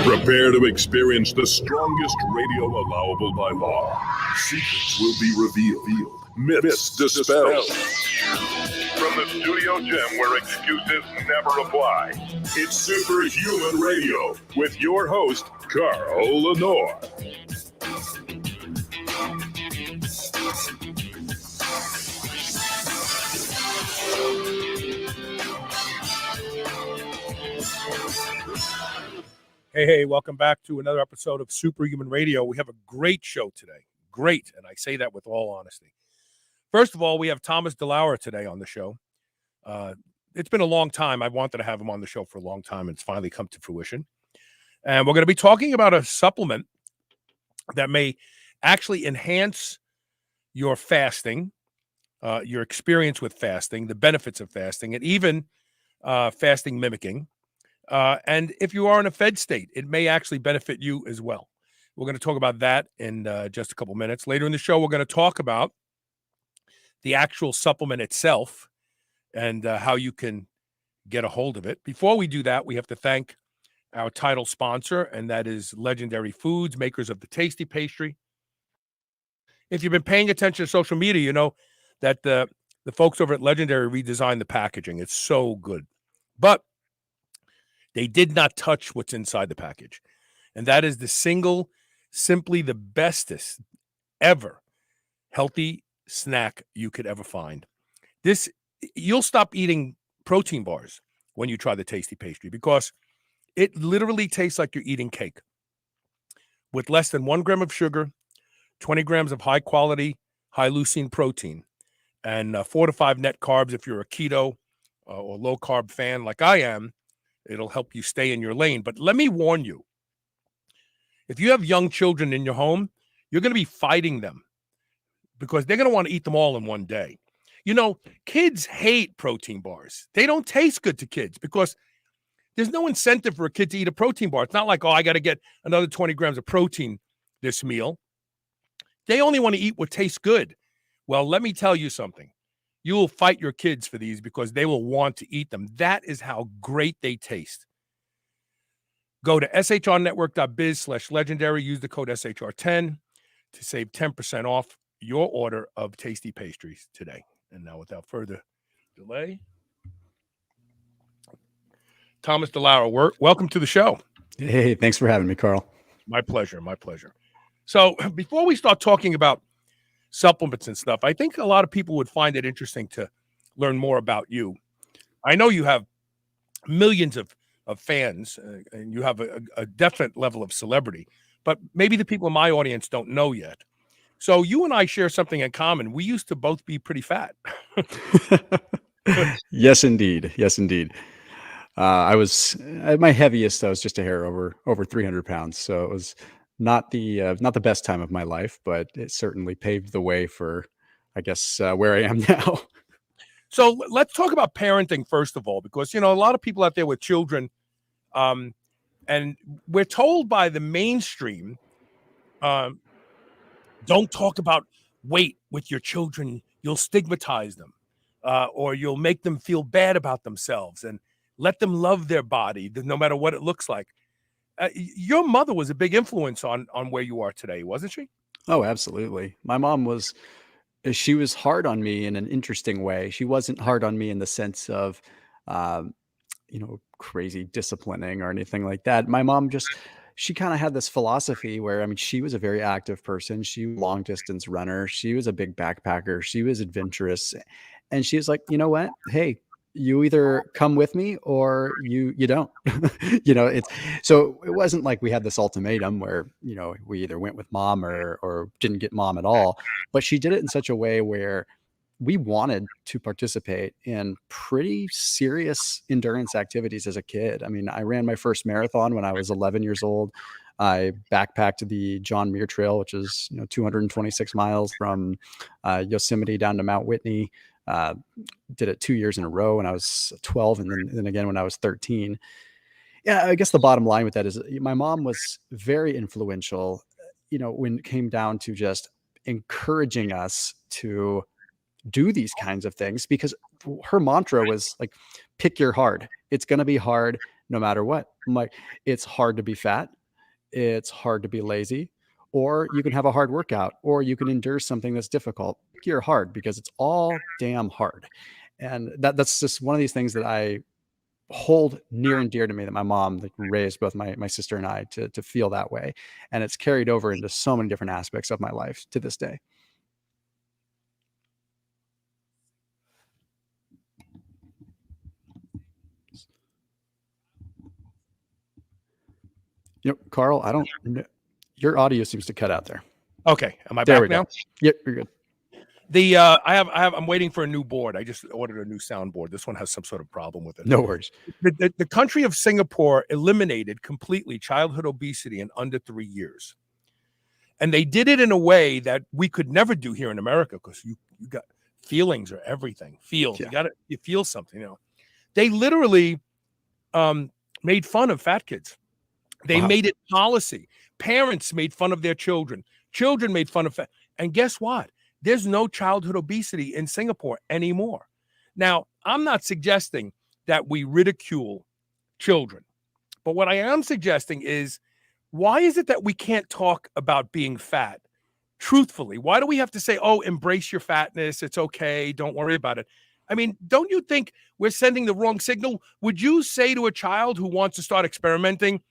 Prepare to experience the strongest radio allowable by law. Secrets will be revealed. Myths dispelled. From the studio gym where excuses never apply, it's Superhuman Radio with your host, Carl Lenore. Hey, welcome back to another episode of Superhuman Radio. We have a great show today. Great, and I say that with all honesty. First of all, we have Thomas DeLauer today on the show. It's been a long time. I wanted to have him on the show for a long time, and it's finally come to fruition. And we're going to be talking about a supplement that may actually enhance your fasting, your experience with fasting, the benefits of fasting, and even fasting mimicking. And if you are in a fed state, it may actually benefit you as well. We're going to talk about that in just a couple minutes. Later in the show, we're going to talk about the actual supplement itself and how you can get a hold of it. Before we do that, we have to thank our title sponsor, and that is Legendary Foods, makers of the Tasty Pastry. If you've been paying attention to social media, you know that the folks over at Legendary redesigned the packaging. It's so good. But they did not touch what's inside the package. And that is simply the bestest ever healthy snack you could ever find. You'll stop eating protein bars when you try the Tasty Pastry because it literally tastes like you're eating cake with less than 1 gram of sugar, 20 grams of high quality, high leucine protein, and 4 to 5 net carbs if you're a keto or low carb fan like I am. It'll help you stay in your lane. But let me warn you, if you have young children in your home, you're going to be fighting them because they're going to want to eat them all in one day. You know, kids hate protein bars. They don't taste good to kids because there's no incentive for a kid to eat a protein bar. It's not like, oh, I got to get another 20 grams of protein this meal. They only want to eat what tastes good. Well, let me tell you something. You will fight your kids for these because they will want to eat them. That is how great they taste. Go to shrnetwork.biz/legendary. Use the code SHR10 to save 10% off your order of Tasty Pastries today. And now, without further delay, Thomas DeLauer, welcome to the show. Hey, thanks for having me, Carl. My pleasure, my pleasure. So before we start talking about supplements and stuff, I think a lot of people would find it interesting to learn more about you. I know you have millions of fans and you have a definite level of celebrity, but maybe the people in my audience don't know yet. So you and I share something in common. We used to both be pretty fat. Yes, indeed. Yes, indeed. I was at my heaviest. I was just a hair over 300 pounds. So it was not the best time of my life, but it certainly paved the way for, I guess, where I am now. So let's talk about parenting first of all, because, you know, a lot of people out there with children, and we're told by the mainstream, don't talk about weight with your children. You'll stigmatize them, or you'll make them feel bad about themselves, and let them love their body no matter what it looks like. Your mother was a big influence on where you are today, wasn't she? Oh, absolutely. My mom she was hard on me in an interesting way. She wasn't hard on me in the sense of, um, crazy disciplining or anything like that. My mom she kind of had this philosophy where, I mean, she was a very active person. She was a long distance runner. She was a big backpacker. She was adventurous. And she was like, you know what? Hey, you either come with me or you don't. It's so it wasn't like we had this ultimatum where, we either went with mom or didn't get mom at all. But she did it in such a way where we wanted to participate in pretty serious endurance activities as a kid. I mean, I ran my first marathon when I was 11 years old. I backpacked the John Muir Trail, which is 226 miles from Yosemite down to Mount Whitney. Did it 2 years in a row when I was 12, and then again when I was 13. Yeah, I guess the bottom line with that is my mom was very influential, when it came down to just encouraging us to do these kinds of things, because her mantra was like, pick your hard. It's going to be hard no matter what. It's hard to be fat. It's hard to be lazy, or you can have a hard workout, or you can endure something that's difficult. Pick your hard, because it's all damn hard. And that's just one of these things that I hold near and dear to me, that my mom raised both my sister and I to feel that way. And it's carried over into so many different aspects of my life to this day. Carl, I don't know. Your audio seems to cut out there. Okay. Am I There back now? Go. Yep, you're good. I'm waiting for a new board. I just ordered a new soundboard. This one has some sort of problem with it. No worries. The country of Singapore eliminated completely childhood obesity in under 3 years. And they did it in a way that we could never do here in America, because you got feelings or everything. Feels. Yeah. You feel something, They literally made fun of fat kids. They made it policy. Parents made fun of their children. Children made fun of fat. And guess what? There's no childhood obesity in Singapore anymore. Now, I'm not suggesting that we ridicule children, but what I am suggesting is, why is it that we can't talk about being fat truthfully? Why do we have to say, oh, embrace your fatness, it's okay, don't worry about it? I mean, don't you think we're sending the wrong signal? Would you say to a child who wants to start experimenting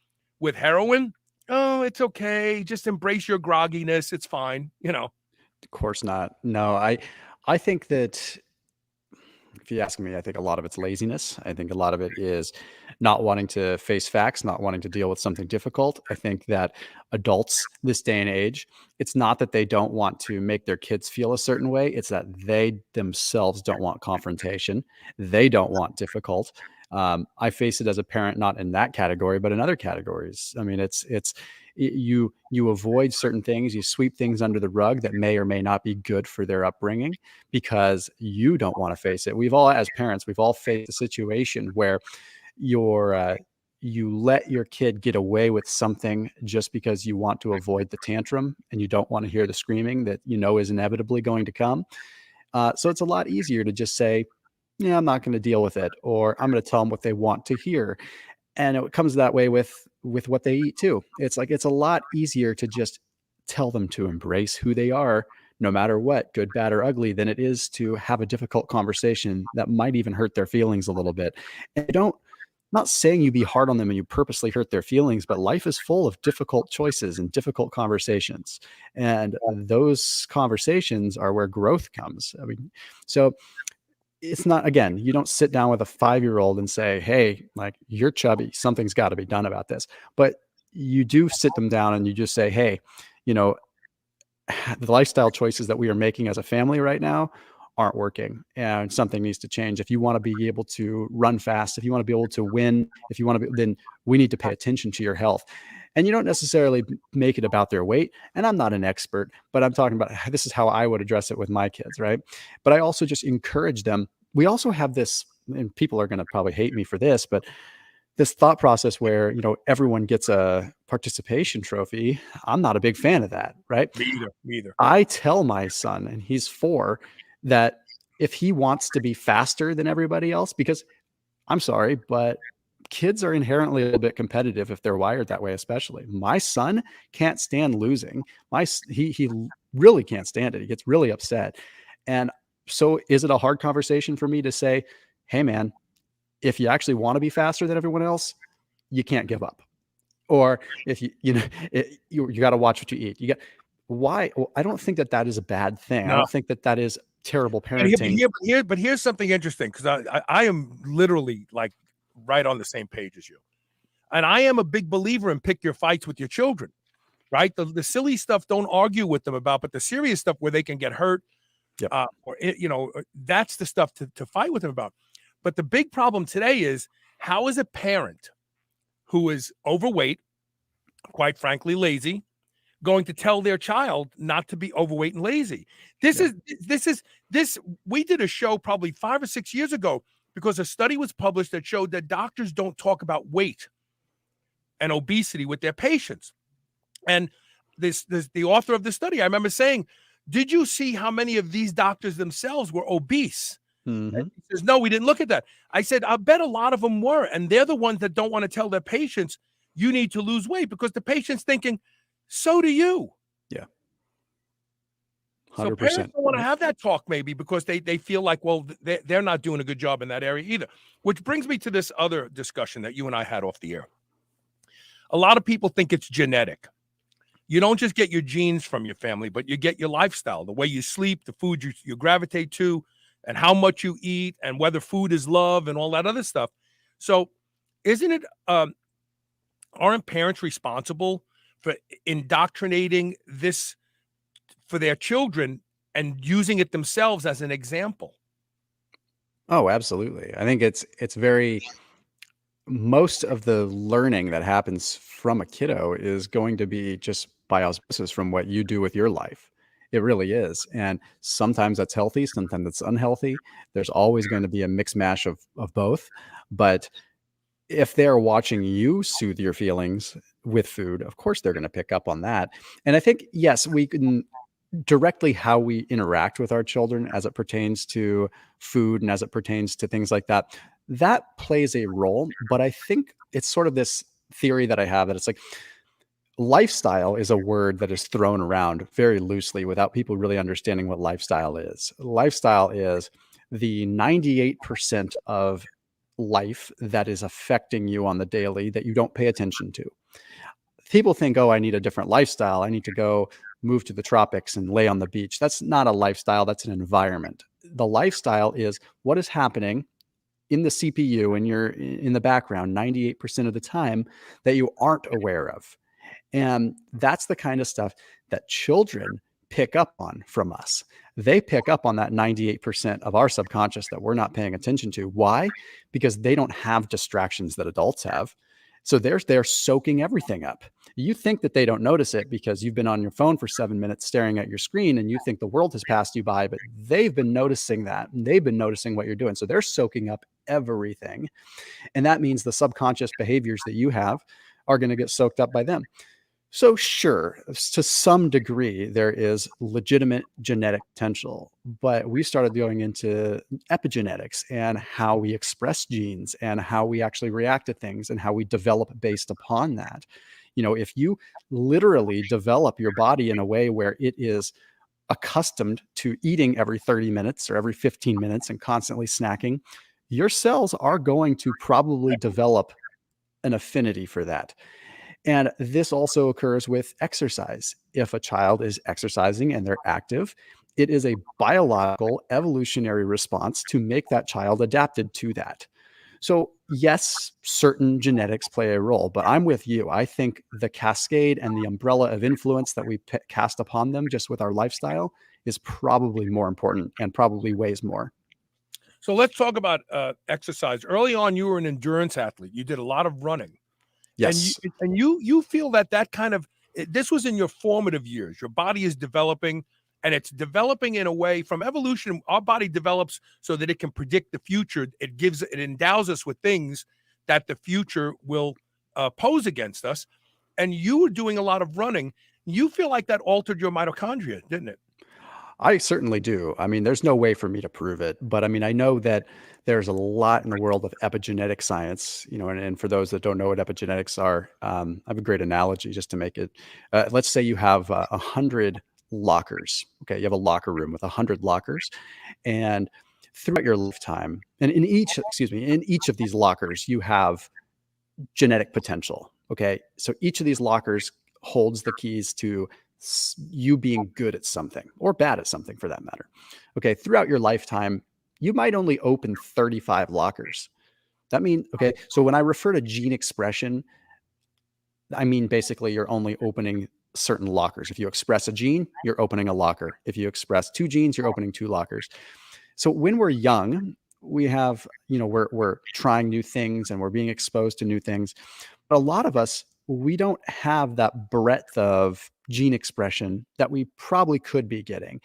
with heroin, oh, it's okay, just embrace your grogginess, it's fine, Of course not. No, I think that, if you ask me, I think a lot of it's laziness. I think a lot of it is not wanting to face facts, not wanting to deal with something difficult. I think that adults this day and age, it's not that they don't want to make their kids feel a certain way. It's that they themselves don't want confrontation. They don't want difficult. I face it as a parent, not in that category, but in other categories. I mean, it's you avoid certain things, you sweep things under the rug that may or may not be good for their upbringing, because you don't want to face it. As parents, we've all faced a situation where you let your kid get away with something just because you want to avoid the tantrum and you don't want to hear the screaming that is inevitably going to come. So it's a lot easier to just say, yeah, I'm not going to deal with it, or I'm going to tell them what they want to hear. And it comes that way with what they eat too. It's like, it's a lot easier to just tell them to embrace who they are, no matter what, good, bad, or ugly, than it is to have a difficult conversation that might even hurt their feelings a little bit. And not saying you be hard on them and you purposely hurt their feelings, but life is full of difficult choices and difficult conversations. And those conversations are where growth comes. I mean, so it's not, again, you don't sit down with a 5-year-old and say, hey, like, you're chubby, something's got to be done about this. But you do sit them down and you just say, hey, the lifestyle choices that we are making as a family right now aren't working, and something needs to change. If you want to be able to run fast, if you want to be able to win, if you want to be, then we need to pay attention to your health. And you don't necessarily make it about their weight. And I'm not an expert, but I'm talking about, this is how I would address it with my kids, right? But I also just encourage them. We also have this, and people are going to probably hate me for this, but this thought process where, everyone gets a participation trophy. I'm not a big fan of that, right? Me either. I tell my son, and he's 4, that if he wants to be faster than everybody else, because I'm sorry, but kids are inherently a little bit competitive if they're wired that way, especially. My son can't stand losing. He really can't stand it. He gets really upset. And so is it a hard conversation for me to say, hey man, if you actually want to be faster than everyone else, you can't give up. Or if you got to watch what you eat. Why? Well, I don't think that is a bad thing. I don't think that is terrible parenting. But here's something interesting, because I am literally like right on the same page as you. And I am a big believer in pick your fights with your children, right? The silly stuff, don't argue with them about, but the serious stuff where they can get hurt, Yep. that's the stuff to fight with them about. But the big problem today is, how is a parent who is overweight, quite frankly, lazy, going to tell their child not to be overweight and lazy? We did a show probably 5 or 6 years ago because a study was published that showed that doctors don't talk about weight and obesity with their patients. And the author of the study, I remember saying, did you see how many of these doctors themselves were obese? Mm-hmm. He says, no, we didn't look at that. I said, I bet a lot of them were. And they're the ones that don't want to tell their patients, you need to lose weight, because the patient's thinking, so do you. Yeah. 100%. So parents don't want to have that talk, maybe because they feel like, well, they're not doing a good job in that area either. Which brings me to this other discussion that you and I had off the air. A lot of people think it's genetic. You don't just get your genes from your family, but you get your lifestyle, the way you sleep, the food you gravitate to, and how much you eat, and whether food is love and all that other stuff. So isn't it, aren't parents responsible for indoctrinating this for their children and using it themselves as an example? Oh, absolutely. I think it's very, most of the learning that happens from a kiddo is going to be just by osmosis from what you do with your life. It really is. And sometimes that's healthy, sometimes that's unhealthy. There's always going to be a mix mash of both. But if they're watching you soothe your feelings with food, of course they're going to pick up on that. And I think, yes, we can directly how we interact with our children as it pertains to food and as it pertains to things like that, that plays a role. But I think it's sort of this theory that I have that it's like, lifestyle is a word that is thrown around very loosely without people really understanding what lifestyle is. Lifestyle is the 98% of life that is affecting you on the daily that you don't pay attention to. People think, oh, I need a different lifestyle. I need to go move to the tropics and lay on the beach. That's not a lifestyle. That's an environment. The lifestyle is what is happening in the CPU and you're in the background 98% of the time that you aren't aware of. And that's the kind of stuff that children pick up on from us. They pick up on that 98% of our subconscious that we're not paying attention to. Why? Because they don't have distractions that adults have. So they're soaking everything up. You think that they don't notice it because you've been on your phone for 7 minutes staring at your screen and you think the world has passed you by, but they've been noticing that. And they've been noticing what you're doing. So they're soaking up everything. And that means the subconscious behaviors that you have are going to get soaked up by them. So sure, to some degree, there is legitimate genetic potential, but we started going into epigenetics and how we express genes and how we actually react to things and how we develop based upon that. You know, if you literally develop your body in a way where it is accustomed to eating every 30 minutes or every 15 minutes and constantly snacking, your cells are going to probably develop an affinity for that. And this also occurs with exercise. If a child is exercising and they're active, it is a biological evolutionary response to make that child adapted to that. So yes, certain genetics play a role, but I'm with you. I think the cascade and the umbrella of influence that we cast upon them just with our lifestyle is probably more important and probably weighs more. So let's talk about exercise. Early on, you were an endurance athlete. You did a lot of running. Yes. And you feel that kind of, this was in your formative years. Your body is developing, and it's developing in a way from evolution. Our body develops so that it can predict the future. It endows us with things that the future will pose against us. And you were doing a lot of running. You feel like that altered your mitochondria, didn't it? I certainly do. I mean, there's no way for me to prove it, but I mean, I know that there's a lot in the world of epigenetic science, and for those that don't know what epigenetics are, I have a great analogy just to make it. Let's say you have 100 lockers. Okay, you have a locker room with 100 lockers, and throughout your lifetime, and in each of these lockers, you have genetic potential. Okay, so each of these lockers holds the keys to you being good at something or bad at something for that matter. Okay, throughout your lifetime, you might only open 35 lockers. That means, okay, so when I refer to gene expression, I mean basically you're only opening certain lockers. If you express a gene, you're opening a locker. If you express two genes, you're opening two lockers. So when we're young, we have, we're trying new things and we're being exposed to new things. But a lot of us, we don't have that breadth of gene expression that we probably could be getting.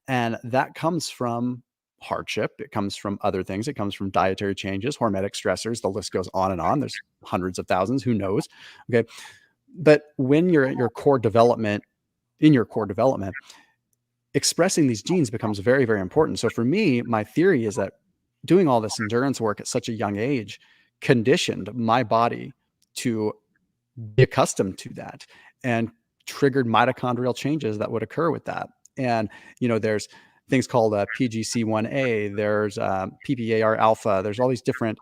And that comes from hardship. It comes from other things. It comes from dietary changes, hormetic stressors. The list goes on and on. There's hundreds of thousands. Who knows? Okay. But when you're at your core development, expressing these genes becomes very, very important. So for me, my theory is that doing all this endurance work at such a young age conditioned my body to be accustomed to that and triggered mitochondrial changes that would occur with that. And, there's things called PGC1A, there's PPAR alpha, there's all these different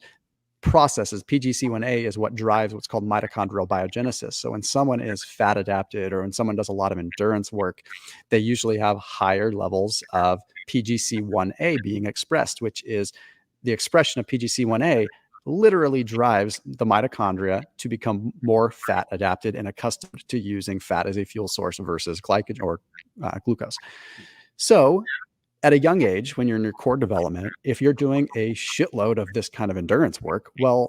processes. PGC1A is what drives what's called mitochondrial biogenesis. So when someone is fat adapted or when someone does a lot of endurance work, they usually have higher levels of PGC1A being expressed, which is the expression of PGC1A literally drives the mitochondria to become more fat adapted and accustomed to using fat as a fuel source versus glycogen or glucose. So at a young age, when you're in your core development, if you're doing a shitload of this kind of endurance work, well,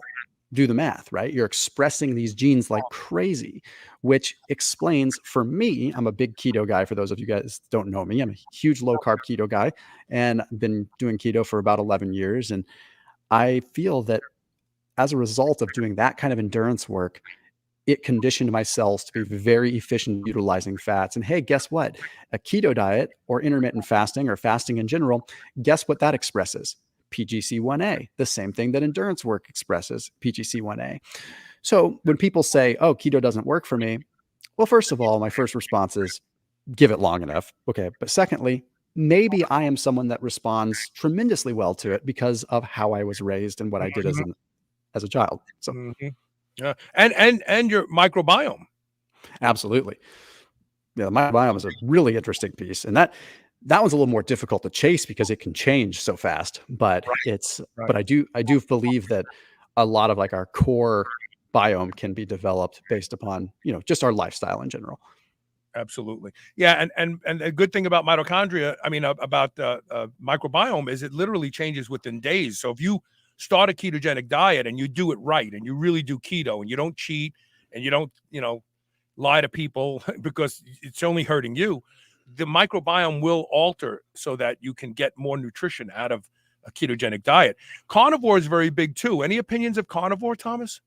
do the math, right? You're expressing these genes like crazy, which explains for me, I'm a big keto guy. For those of you guys that don't know me, I'm a huge low carb keto guy and I've been doing keto for about 11 years. And I feel that as a result of doing that kind of endurance work, it conditioned my cells to be very efficient utilizing fats. And hey, guess what? A keto diet or intermittent fasting or fasting in general, guess what that expresses? PGC1A, the same thing that endurance work expresses, PGC1A. So when people say, oh, keto doesn't work for me, well, first of all, my first response is give it long enough. Okay. But secondly, maybe I am someone that responds tremendously well to it because of how I was raised and what I did as a child. So yeah. And your microbiome. Absolutely. Yeah, the microbiome is a really interesting piece. And that one's a little more difficult to chase because it can change so fast. But but I do believe that a lot of like our core biome can be developed based upon, just our lifestyle in general. Absolutely. Yeah. And the good thing about mitochondria, about microbiome is it literally changes within days. So if you start a ketogenic diet and you do it right and you really do keto and you don't cheat and you don't, lie to people because it's only hurting you, the microbiome will alter so that you can get more nutrition out of a ketogenic diet. Carnivore is very big too. Any opinions of carnivore, Thomas?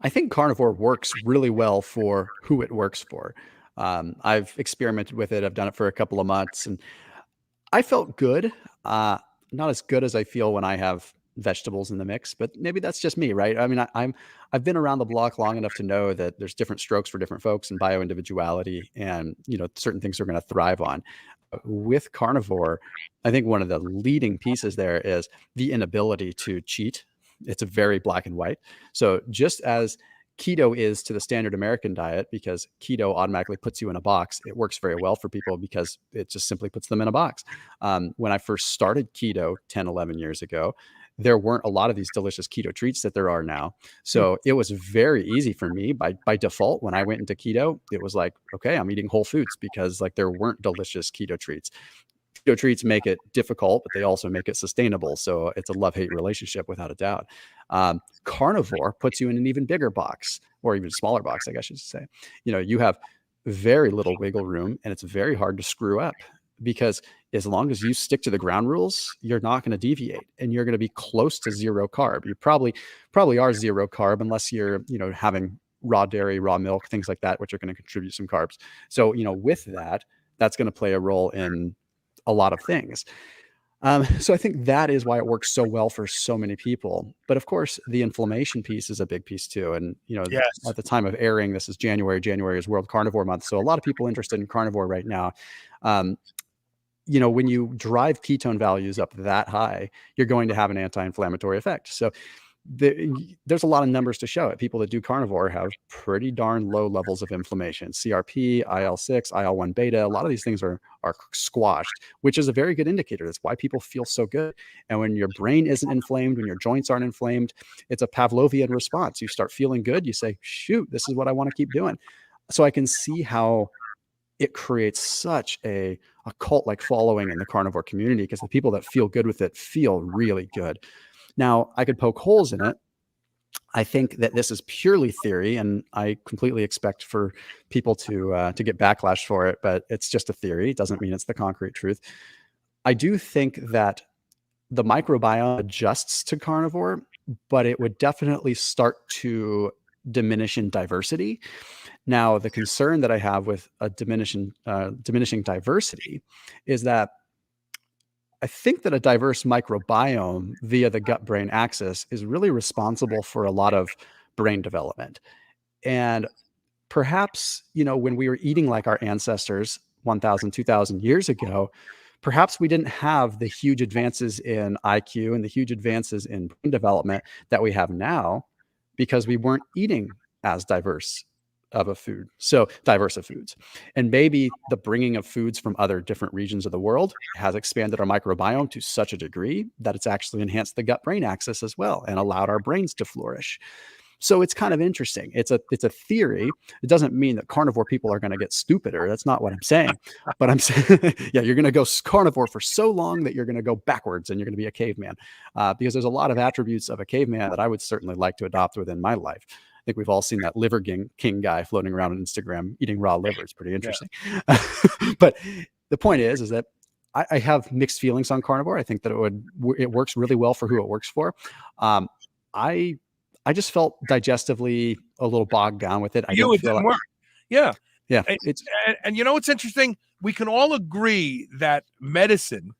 I think carnivore works really well for who it works for. I've experimented with it. I've done it for a couple of months and I felt good. Not as good as I feel when I have vegetables in the mix, but maybe that's just me, right? I mean, I've been around the block long enough to know that there's different strokes for different folks and bio-individuality, and certain things are going to thrive on. With carnivore, I think one of the leading pieces there is the inability to cheat. It's a very black and white. So just as keto is to the standard American diet, because keto automatically puts you in a box, it works very well for people because it just simply puts them in a box. When I first started keto 10, 11 years ago, there weren't a lot of these delicious keto treats that there are now. So it was very easy for me by default. When I went into keto, it was like, okay, I'm eating whole foods because like there weren't delicious keto treats. Keto treats make it difficult, but they also make it sustainable. So it's a love-hate relationship without a doubt. Carnivore puts you in an even bigger box, or even smaller box, I guess I should say. You have very little wiggle room and it's very hard to screw up because as long as you stick to the ground rules, you're not going to deviate and you're going to be close to zero carb. You probably are zero carb unless you're, having raw dairy, raw milk, things like that, which are going to contribute some carbs. So, with that, that's going to play a role in a lot of things. So I think that is why it works so well for so many people. But of course, the inflammation piece is a big piece too. And, Yes. at the time of airing, this is January. January is World Carnivore Month. So a lot of people interested in carnivore right now. When you drive ketone values up that high, you're going to have an anti-inflammatory effect. So there's a lot of numbers to show it. People that do carnivore have pretty darn low levels of inflammation. CRP, IL-6, IL-1 beta, a lot of these things are squashed, which is a very good indicator. That's why people feel so good. And when your brain isn't inflamed, when your joints aren't inflamed, it's a Pavlovian response. You start feeling good. You say, shoot, this is what I want to keep doing. So I can see how it creates such a cult-like following in the carnivore community, because the people that feel good with it feel really good. Now, I could poke holes in it. I think that this is purely theory, and I completely expect for people to get backlash for it, but it's just a theory. It doesn't mean it's the concrete truth. I do think that the microbiome adjusts to carnivore, but it would definitely start to diminish in diversity. Now, the concern that I have with a diminishing diversity is that I think that a diverse microbiome via the gut-brain axis is really responsible for a lot of brain development. And perhaps, when we were eating like our ancestors 1,000, 2,000 years ago, perhaps we didn't have the huge advances in IQ and the huge advances in brain development that we have now, because we weren't eating as diverse of foods. And maybe the bringing of foods from other different regions of the world has expanded our microbiome to such a degree that it's actually enhanced the gut-brain axis as well and allowed our brains to flourish. So it's kind of interesting. It's a theory. It doesn't mean that carnivore people are going to get stupider. That's not what I'm saying. But I'm saying, yeah, you're going to go carnivore for so long that you're going to go backwards and you're going to be a caveman, because there's a lot of attributes of a caveman that I would certainly like to adopt within my life. I think we've all seen that liver king guy floating around on Instagram eating raw liver. It's pretty interesting. Yeah. But the point is that I have mixed feelings on carnivore. I think that it works really well for who it works for. I just felt digestively a little bogged down with it. It didn't work. Yeah. Yeah. And you know what's interesting? We can all agree that medicine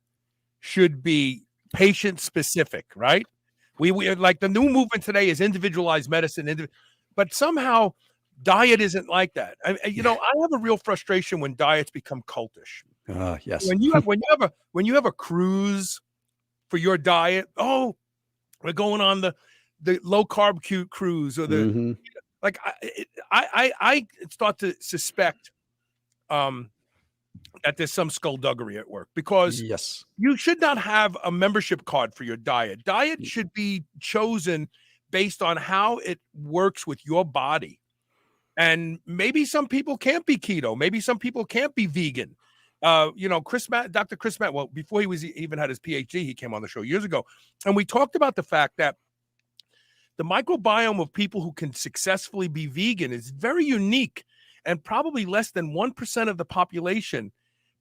should be patient specific, right? We like the new movement today is individualized medicine, but somehow diet isn't like that. I have a real frustration when diets become cultish. Yes. When you have a cruise for your diet, oh, we're going on the low carb cruise or the like. I start to suspect that there's some skullduggery at work, because yes, you should not have a membership card for your diet. Diet should be chosen based on how it works with your body. And maybe some people can't be keto. Maybe some people can't be vegan. Dr. Chris Matt, well, before he even had his PhD, he came on the show years ago. And we talked about the fact that the microbiome of people who can successfully be vegan is very unique, and probably less than 1% of the population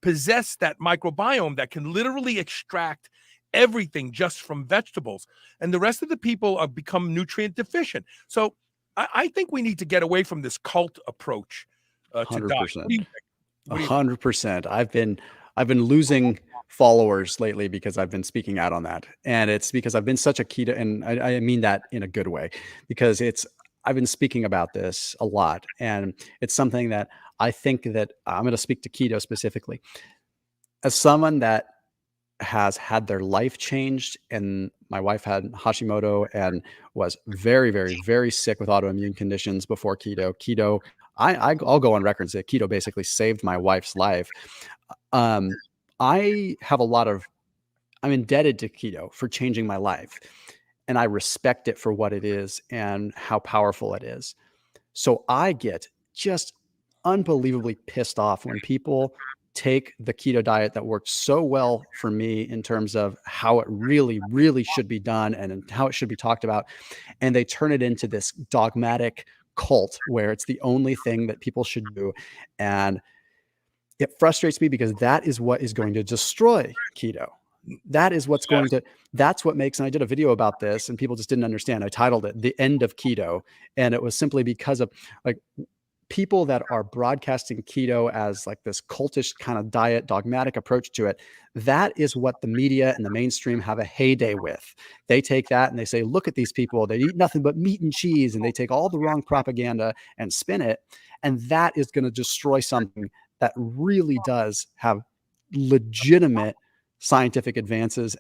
possess that microbiome that can literally extract everything just from vegetables. And the rest of the people have become nutrient deficient. So I think we need to get away from this cult approach to diet. 100%. I've been losing followers lately because I've been speaking out on that. And it's because I've been such a keto, and I mean that in a good way, because I've been speaking about this a lot, and it's something that I think that I'm going to speak to keto specifically. As someone that has had their life changed, and my wife had Hashimoto and was very, very, very sick with autoimmune conditions before keto. I'll go on record and say keto basically saved my wife's life. I'm indebted to keto for changing my life, and I respect it for what it is and how powerful it is. So I get just unbelievably pissed off when people take the keto diet that worked so well for me in terms of how it really, really should be done and how it should be talked about, and they turn it into this dogmatic cult where it's the only thing that people should do. And it frustrates me, because that is what is going to destroy keto. That is what's going to, that's what makes, and I did a video about this and people just didn't understand. I titled it The End of Keto. And it was simply because of, like, people that are broadcasting keto as like this cultish kind of diet, dogmatic approach to it, that is what the media and the mainstream have a heyday with. They take that and they say, look at these people, they eat nothing but meat and cheese, and they take all the wrong propaganda and spin it. And that is going to destroy something that really does have legitimate scientific advances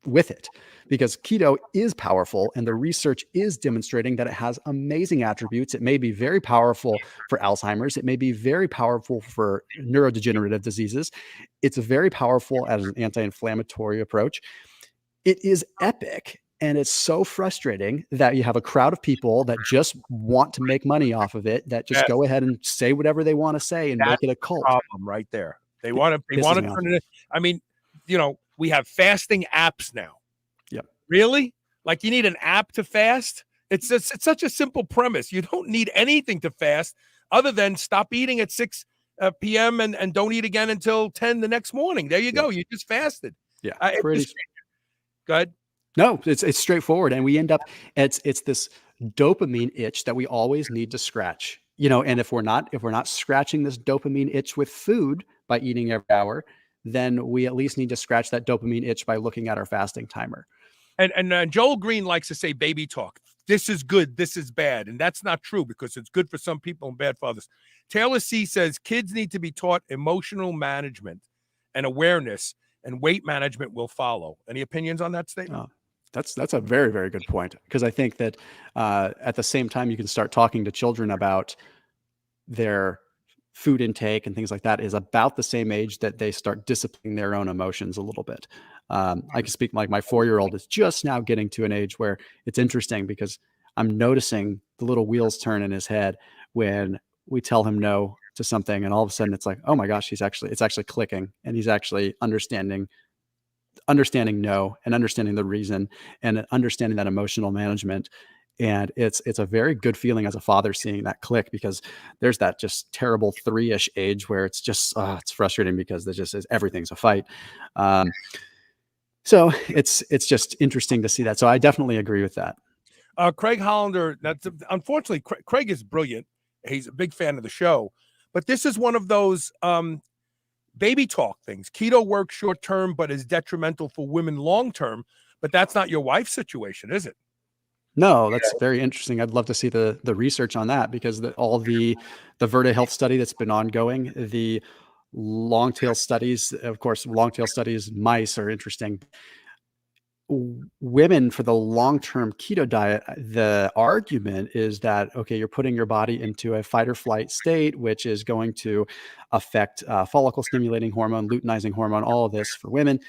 with it, because keto is powerful and the research is demonstrating that it has amazing attributes. It may be very powerful for Alzheimer's. It may be very powerful for neurodegenerative diseases. It's very powerful as an anti-inflammatory approach. It is epic. And it's so frustrating that you have a crowd of people that just want to make money off of it, that just go ahead and say whatever they want to say and make it a cult. Problem right there. They want to turn it. I mean, we have fasting apps now. Yep. Really? Like, you need an app to fast? It's such a simple premise. You don't need anything to fast other than stop eating at 6 p.m. and don't eat again until 10 the next morning. There you go. You just fasted. Yeah. Go ahead. No, it's straightforward. And we end up, it's this dopamine itch that we always need to scratch, and if we're not scratching this dopamine itch with food by eating every hour, then we at least need to scratch that dopamine itch by looking at our fasting timer. And Joel Green likes to say baby talk. This is good, this is bad. And that's not true, because it's good for some people and bad for others. Taylor C. says kids need to be taught emotional management and awareness, and weight management will follow. Any opinions on that statement? That's a very, very good point, because I think that at the same time you can start talking to children about their food intake and things like that is about the same age that they start disciplining their own emotions a little bit. I can speak, like my 4-year-old is just now getting to an age where it's interesting, because I'm noticing the little wheels turn in his head when we tell him no to something, and all of a sudden it's like, oh my gosh, it's actually clicking, and he's actually understanding no, and understanding the reason, and understanding that emotional management. And it's a very good feeling as a father seeing that click, because there's that just terrible 3-ish age where it's just it's frustrating, because there just is, everything's a fight. So it's just interesting to see that. So I definitely agree with that. Craig Hollander, unfortunately, Craig is brilliant. He's a big fan of the show, but this is one of those baby talk things. Keto works short term, but is detrimental for women long term. But that's not your wife's situation, is it? No, that's very interesting. I'd love to see the research on that, because all the Verso Health study that's been ongoing, the long tail studies, of course, long tail studies, mice are interesting. Women, for the long-term keto diet, the argument is that, okay, you're putting your body into a fight or flight state, which is going to affect follicle stimulating hormone, luteinizing hormone, all of this for women.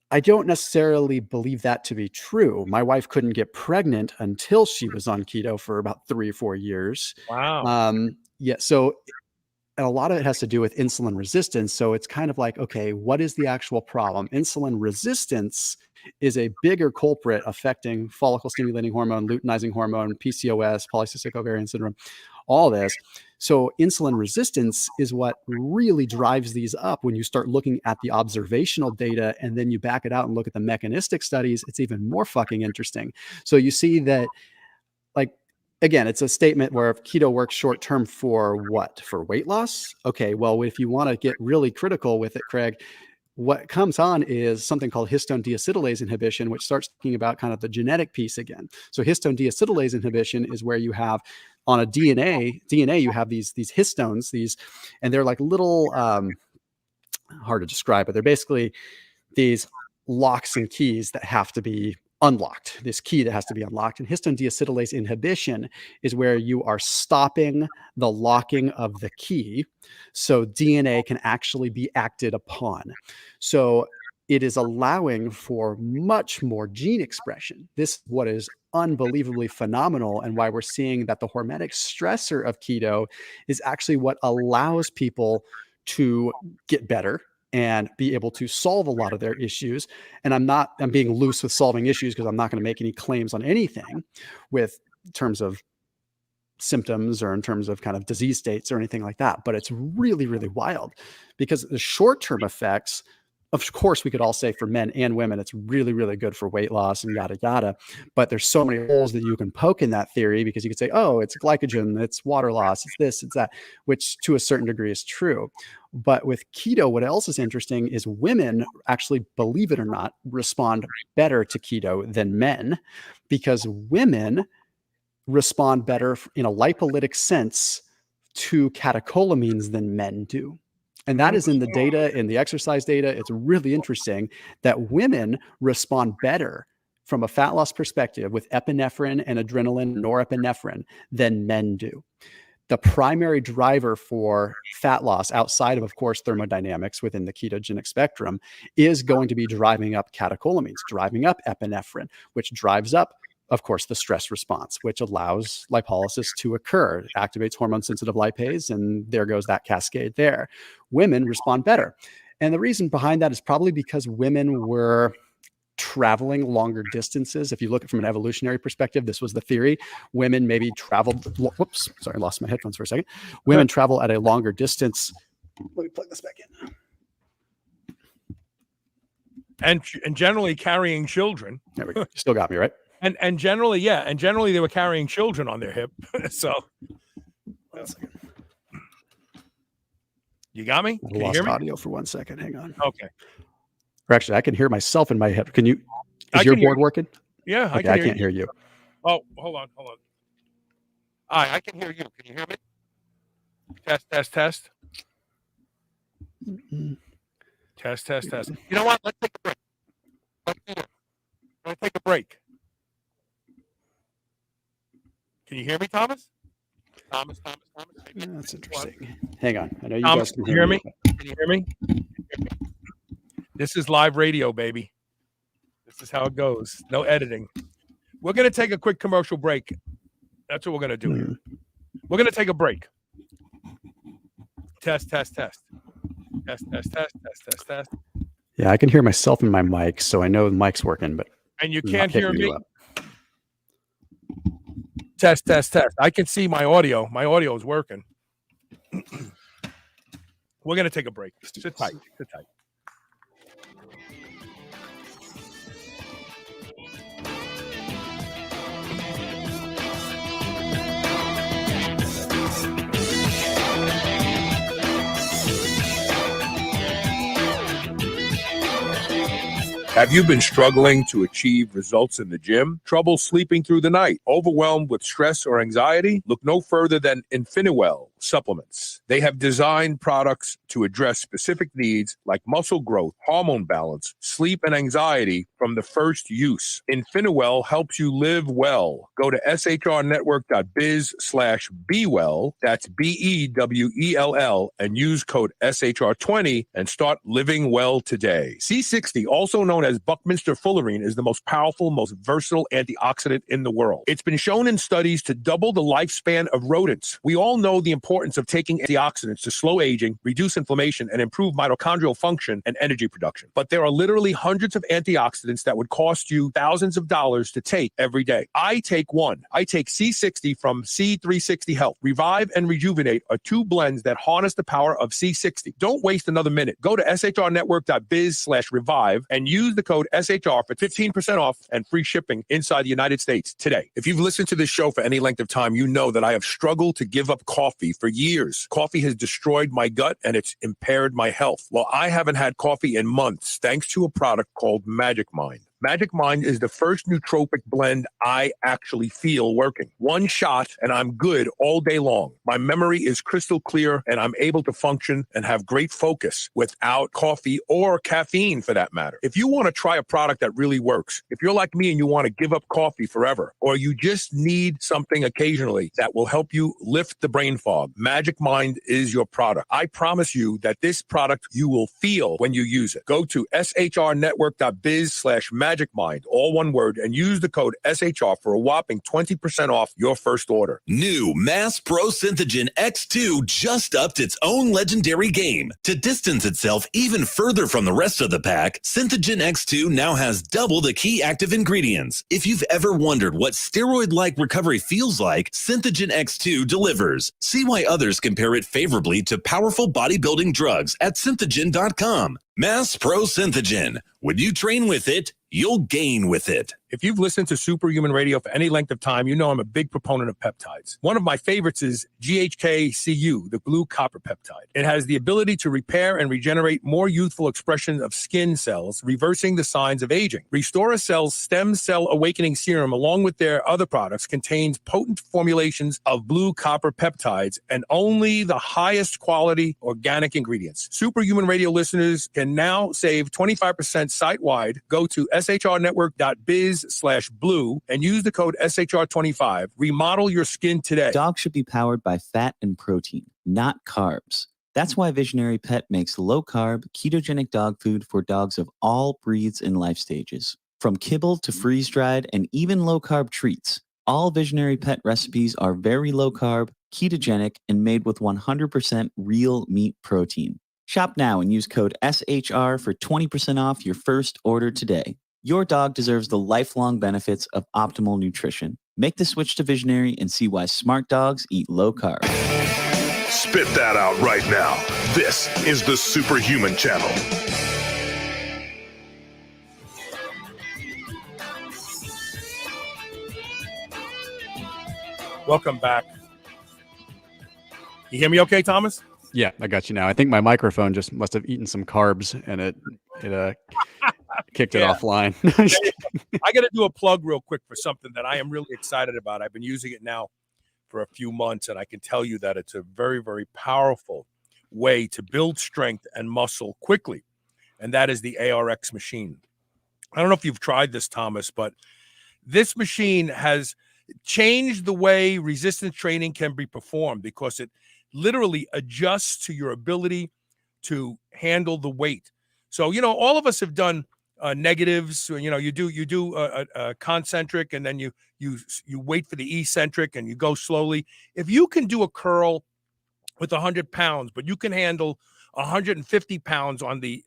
I don't necessarily believe that to be true. My wife couldn't get pregnant until she was on keto for about 3 or 4 years. Wow. So and a lot of it has to do with insulin resistance. So it's kind of like, okay, what is the actual problem? Insulin resistance is a bigger culprit affecting follicle stimulating hormone, luteinizing hormone, PCOS, polycystic ovarian syndrome, all this. So insulin resistance is what really drives these up. When you start looking at the observational data and then you back it out and look at the mechanistic studies, it's even more fucking interesting. So you see that, like, again, it's a statement where keto works short term for what? For weight loss? Okay, well, if you want to get really critical with it, Craig, what comes on is something called histone deacitylase inhibition, which starts talking about kind of the genetic piece again. So histone deacitylase inhibition is where you have on a DNA, you have these histones, and they're like little, hard to describe, but they're basically these locks and keys that have to be unlocked, this key that has to be unlocked. And histone deacetylase inhibition is where you are stopping the locking of the key so DNA can actually be acted upon. So it is allowing for much more gene expression. This is what is unbelievably phenomenal, and why we're seeing that the hormetic stressor of keto is actually what allows people to get better and be able to solve a lot of their issues. And I'm being loose with solving issues, because I'm not going to make any claims on anything with terms of symptoms or in terms of kind of disease states or anything like that. But it's really, really wild, because the short-term effects of course, we could all say for men and women, it's really, really good for weight loss and yada, yada. But there's so many holes that you can poke in that theory, because you could say, oh, it's glycogen, it's water loss, it's this, it's that, which to a certain degree is true. But with keto, what else is interesting is women actually, believe it or not, respond better to keto than men, because women respond better in a lipolytic sense to catecholamines than men do. And that is in the data, in the exercise data. It's really interesting that women respond better from a fat loss perspective with epinephrine and adrenaline, norepinephrine, than men do. The primary driver for fat loss, outside of course, thermodynamics within the ketogenic spectrum, is going to be driving up catecholamines, driving up epinephrine, which drives up, of course, the stress response, which allows lipolysis to occur. It activates hormone-sensitive lipase, and there goes that cascade there. Women respond better. And the reason behind that is probably because women were traveling longer distances. If you look at it from an evolutionary perspective, this was the theory. Women maybe traveled, whoops, sorry, I lost my headphones for a second. Women travel at a longer distance. Let me plug this back in. And generally carrying children. There we go. You still got me, right? And generally, yeah. And generally they were carrying children on their hip. So you got me? I lost audio for 1 second. Hang on. Okay. Or actually, I can hear myself in my head. Can you? Is your board working? Yeah, okay, I can't hear you. Oh, hold on. I can hear you. Can you hear me? Test. Mm-hmm. Test. You know what? Let's take a break. Let's take a break. Can you hear me, Thomas? Thomas. That's interesting. Hang on. I know you Thomas, guys can hear me. Can you hear me? This is live radio, baby. This is how it goes. No editing. We're going to take a quick commercial break. That's what we're going to do here. We're going to take a break. Test. Yeah, I can hear myself in my mic, so I know the mic's working, but and you can't hear me. Test. I can see my audio. My audio is working. We're going to take a break. Sit tight. Have you been struggling to achieve results in the gym? Trouble sleeping through the night? Overwhelmed with stress or anxiety? Look no further than Infinitewell supplements. They have designed products to address specific needs like muscle growth, hormone balance, sleep, and anxiety from the first use. Infinitewell helps you live well. Go to shrnetwork.biz/bewell, that's BEWELL, and use code SHR20 and start living well today. C60, also known as Buckminster fullerene, is the most powerful, most versatile antioxidant in the world. It's been shown in studies to double the lifespan of rodents. We all know the importance of taking antioxidants to slow aging, reduce inflammation, and improve mitochondrial function and energy production. But there are literally hundreds of antioxidants that would cost you thousands of dollars to take every day. I take one. I take C60 from C360 Health. Revive and Rejuvenate are two blends that harness the power of C60. Don't waste another minute. Go to shrnetwork.biz/revive and use the code SHR for 15% off and free shipping inside the United States today. If you've listened to this show for any length of time, you know that I have struggled to give up coffee for years. Coffee has destroyed my gut and it's impaired my health. Well, I haven't had coffee in months thanks to a product called Magic Mind. Magic Mind is the first nootropic blend I actually feel working. One shot and I'm good all day long. My memory is crystal clear and I'm able to function and have great focus without coffee or caffeine for that matter. If you want to try a product that really works, if you're like me and you want to give up coffee forever, or you just need something occasionally that will help you lift the brain fog, Magic Mind is your product. I promise you that this product you will feel when you use it. Go to shrnetwork.biz/magic Magic Mind, all one word, and use the code SHR for a whopping 20% off your first order. New Mass Pro Synthogen X2 just upped its own legendary game. To distance itself even further from the rest of the pack, Synthogen X2 now has double the key active ingredients. If you've ever wondered what steroid-like recovery feels like, Synthogen X2 delivers. See why others compare it favorably to powerful bodybuilding drugs at synthogen.com. Mass Pro Synthogen. When you train with it, you'll gain with it. If you've listened to Superhuman Radio for any length of time, you know I'm a big proponent of peptides. One of my favorites is GHK-Cu, the blue copper peptide. It has the ability to repair and regenerate more youthful expression of skin cells, reversing the signs of aging. Restore Cell's Stem Cell Awakening Serum, along with their other products, contains potent formulations of blue copper peptides and only the highest quality organic ingredients. Superhuman Radio listeners can now save 25% site-wide. Go to shrnetwork.biz/blue and use the code SHR25. Remodel your skin today. Dogs should be powered by fat and protein, not carbs. That's why Visionary Pet makes low-carb, ketogenic dog food for dogs of all breeds and life stages. From kibble to freeze-dried and even low-carb treats, all Visionary Pet recipes are very low-carb, ketogenic, and made with 100% real meat protein. Shop now and use code SHR for 20% off your first order today. Your dog deserves the lifelong benefits of optimal nutrition. Make the switch to Visionary and see why smart dogs eat low carb. Spit that out right now. This is the Superhuman Channel. Welcome back. You hear me okay, Thomas? Yeah, I got you now. I think my microphone just must have eaten some carbs and it kicked it offline. I got to do a plug real quick for something that I am really excited about. I've been using it now for a few months, and I can tell you that it's a very, very powerful way to build strength and muscle quickly, and that is the ARX machine. I don't know if you've tried this, Thomas, but this machine has changed the way resistance training can be performed because it literally adjusts to your ability to handle the weight. So, all of us have done negatives. You do a concentric, and then you wait for the eccentric, and you go slowly. If you can do a curl with 100 pounds, but you can handle 150 pounds on the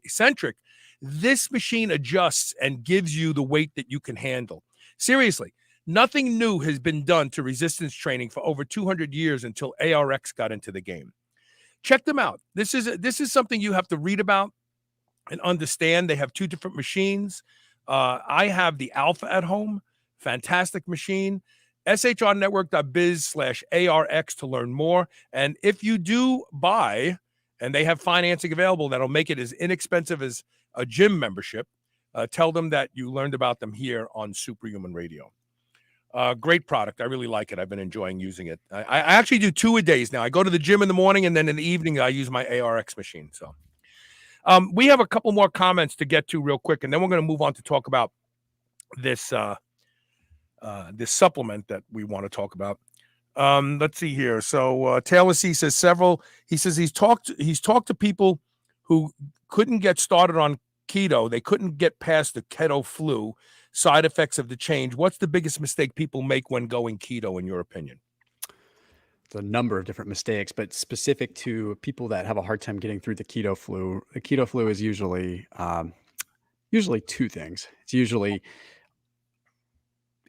eccentric, this machine adjusts and gives you the weight that you can handle. Seriously. Nothing new has been done to resistance training for over 200 years until ARX got into the game. Check them out. This is something you have to read about and understand. They have two different machines. I have the Alpha at home. Fantastic machine. shrnetwork.biz/ARX to learn more. And if you do buy, and they have financing available that'll make it as inexpensive as a gym membership, tell them that you learned about them here on Superhuman Radio. Great product. I really like it. I've been enjoying using it. I actually do 2 a days now. I go to the gym in the morning, and then in the evening, I use my ARX machine. So we have a couple more comments to get to real quick, and then we're going to move on to talk about this this supplement that we want to talk about. Let's see here. So Taylor C says he says he's talked to people who couldn't get started on keto. They couldn't get past the keto flu. Side effects of the change. What's the biggest mistake people make when going keto, in your opinion? It's a number of different mistakes, but specific to people that have a hard time getting through the keto flu. The keto flu is usually two things. It's usually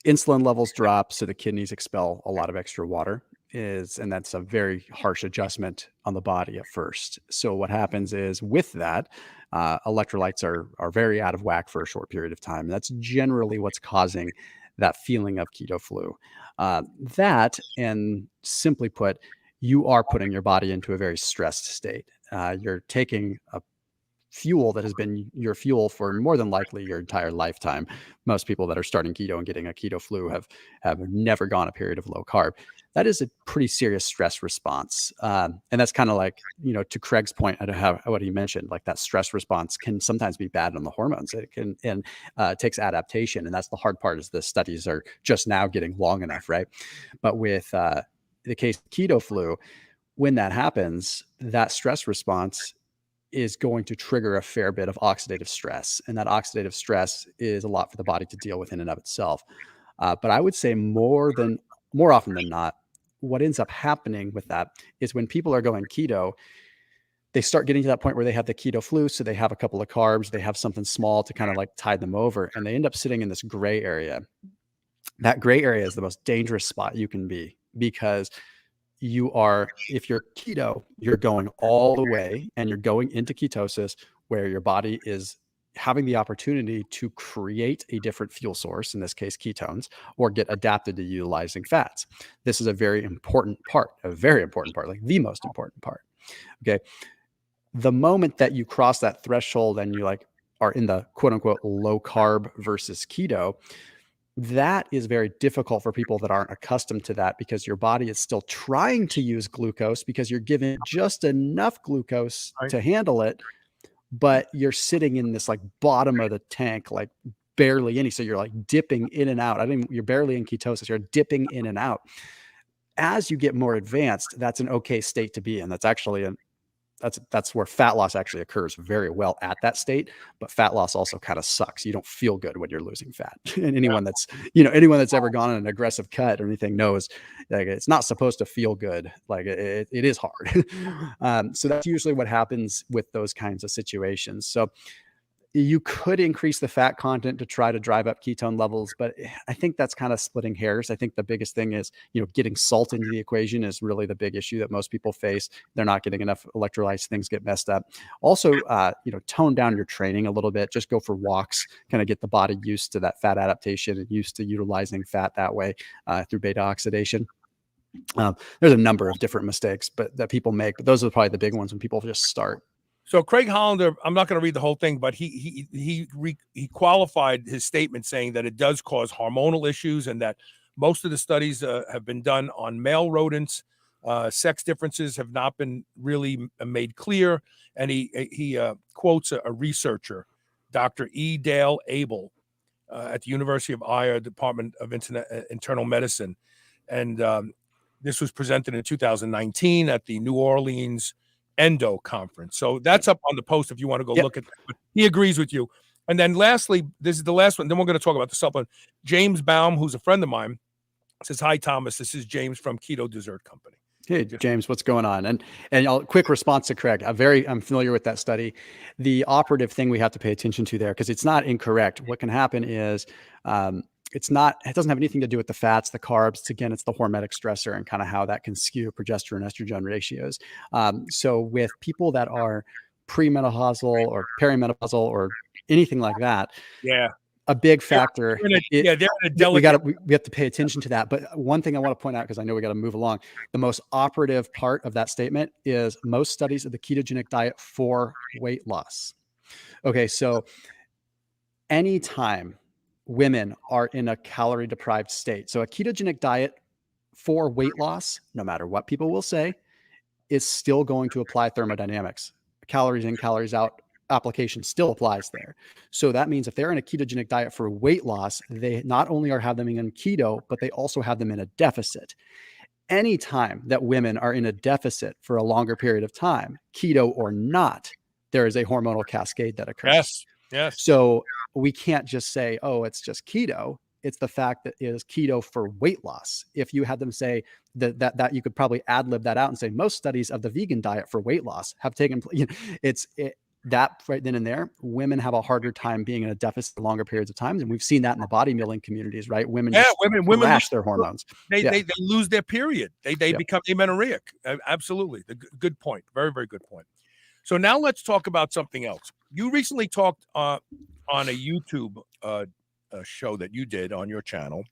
insulin levels drop, so the kidneys expel a lot of extra water. And that's a very harsh adjustment on the body at first. So what happens is with that, electrolytes are very out of whack for a short period of time. That's generally what's causing that feeling of keto flu. That, and simply put, you are putting your body into a very stressed state. You're taking a fuel that has been your fuel for more than likely your entire lifetime. Most people that are starting keto and getting a keto flu have never gone a period of low carb. That is a pretty serious stress response. And that's kind of like, to Craig's point, what he mentioned, like that stress response can sometimes be bad on the hormones. It can, and it takes adaptation. And that's the hard part, is the studies are just now getting long enough, right? But with the case of keto flu, when that happens, that stress response is going to trigger a fair bit of oxidative stress. And that oxidative stress is a lot for the body to deal with in and of itself. But I would say more often than not, what ends up happening with that is when people are going keto, they start getting to that point where they have the keto flu. So they have a couple of carbs, they have something small to kind of like tide them over, and they end up sitting in this gray area. That gray area is the most dangerous spot you can be, because if you're keto, you're going all the way and you're going into ketosis where your body is having the opportunity to create a different fuel source, in this case, ketones, or get adapted to utilizing fats. This is a very important part, like the most important part. Okay. The moment that you cross that threshold and you like are in the quote unquote low carb versus keto, that is very difficult for people that aren't accustomed to that, because your body is still trying to use glucose because you're giving just enough glucose to handle it, but you're sitting in this like bottom of the tank, like barely any. So you're like dipping in and out. You're barely in ketosis. You're dipping in and out. As you get more advanced, that's an okay state to be in. That's actually that's where fat loss actually occurs very well at that state. But fat loss also kind of sucks. You don't feel good when you're losing fat. And anyone that's ever gone on an aggressive cut or anything knows, like, it's not supposed to feel good. Like it is hard. So that's usually what happens with those kinds of situations. So you could increase the fat content to try to drive up ketone levels, but I think that's kind of splitting hairs. I think the biggest thing is, getting salt into the equation is really the big issue that most people face. They're not getting enough electrolytes, things get messed up. Also, tone down your training a little bit, just go for walks, kind of get the body used to that fat adaptation and used to utilizing fat that way through beta oxidation. There's a number of different mistakes that people make, but those are probably the big ones when people just start. So Craig Hollander, I'm not going to read the whole thing, but he qualified his statement saying that it does cause hormonal issues, and that most of the studies have been done on male rodents. Sex differences have not been really made clear. And he quotes a researcher, Dr. E. Dale Abel, at the University of Iowa Department of Internal Medicine. And this was presented in 2019 at the New Orleans Endo conference. So that's up on the post if you want to go look at that. But he agrees with you. And then lastly, this is the last one. Then we're going to talk about the supplement. James Baum, who's a friend of mine, says, "Hi, Thomas. This is James from Keto Dessert Company." Hey, James, what's going on? And quick response to Craig. I'm familiar with that study. The operative thing we have to pay attention to there, because it's not incorrect. What can happen is it doesn't have anything to do with the fats, the carbs. It's the hormetic stressor and kind of how that can skew progesterone estrogen ratios. So with people that are premenopausal or perimenopausal or anything like that, a big factor. We have to pay attention to that. But one thing I want to point out, because I know we got to move along, the most operative part of that statement is most studies of the ketogenic diet for weight loss. Okay, so anytime women are in a calorie deprived state, so a ketogenic diet for weight loss, no matter what people will say, is still going to apply thermodynamics. Calories in, calories out application still applies there. So that means if they're in a ketogenic diet for weight loss, they not only are having them in keto, but they also have them in a deficit. Anytime that women are in a deficit for a longer period of time, keto or not, there is a hormonal cascade that occurs. Yes. So we can't just say, oh, it's just keto. It's the fact that it is keto for weight loss. If you had them say that you could probably ad lib that out and say most studies of the vegan diet for weight loss have taken place. That right then and there, women have a harder time being in a deficit for longer periods of time. And we've seen that in the bodybuilding communities, right? Women crash their hormones. They lose their period. They become amenorrheic. Absolutely. Good point. Very, very good point. So now let's talk about something else. You recently talked on a YouTube show that you did on your channel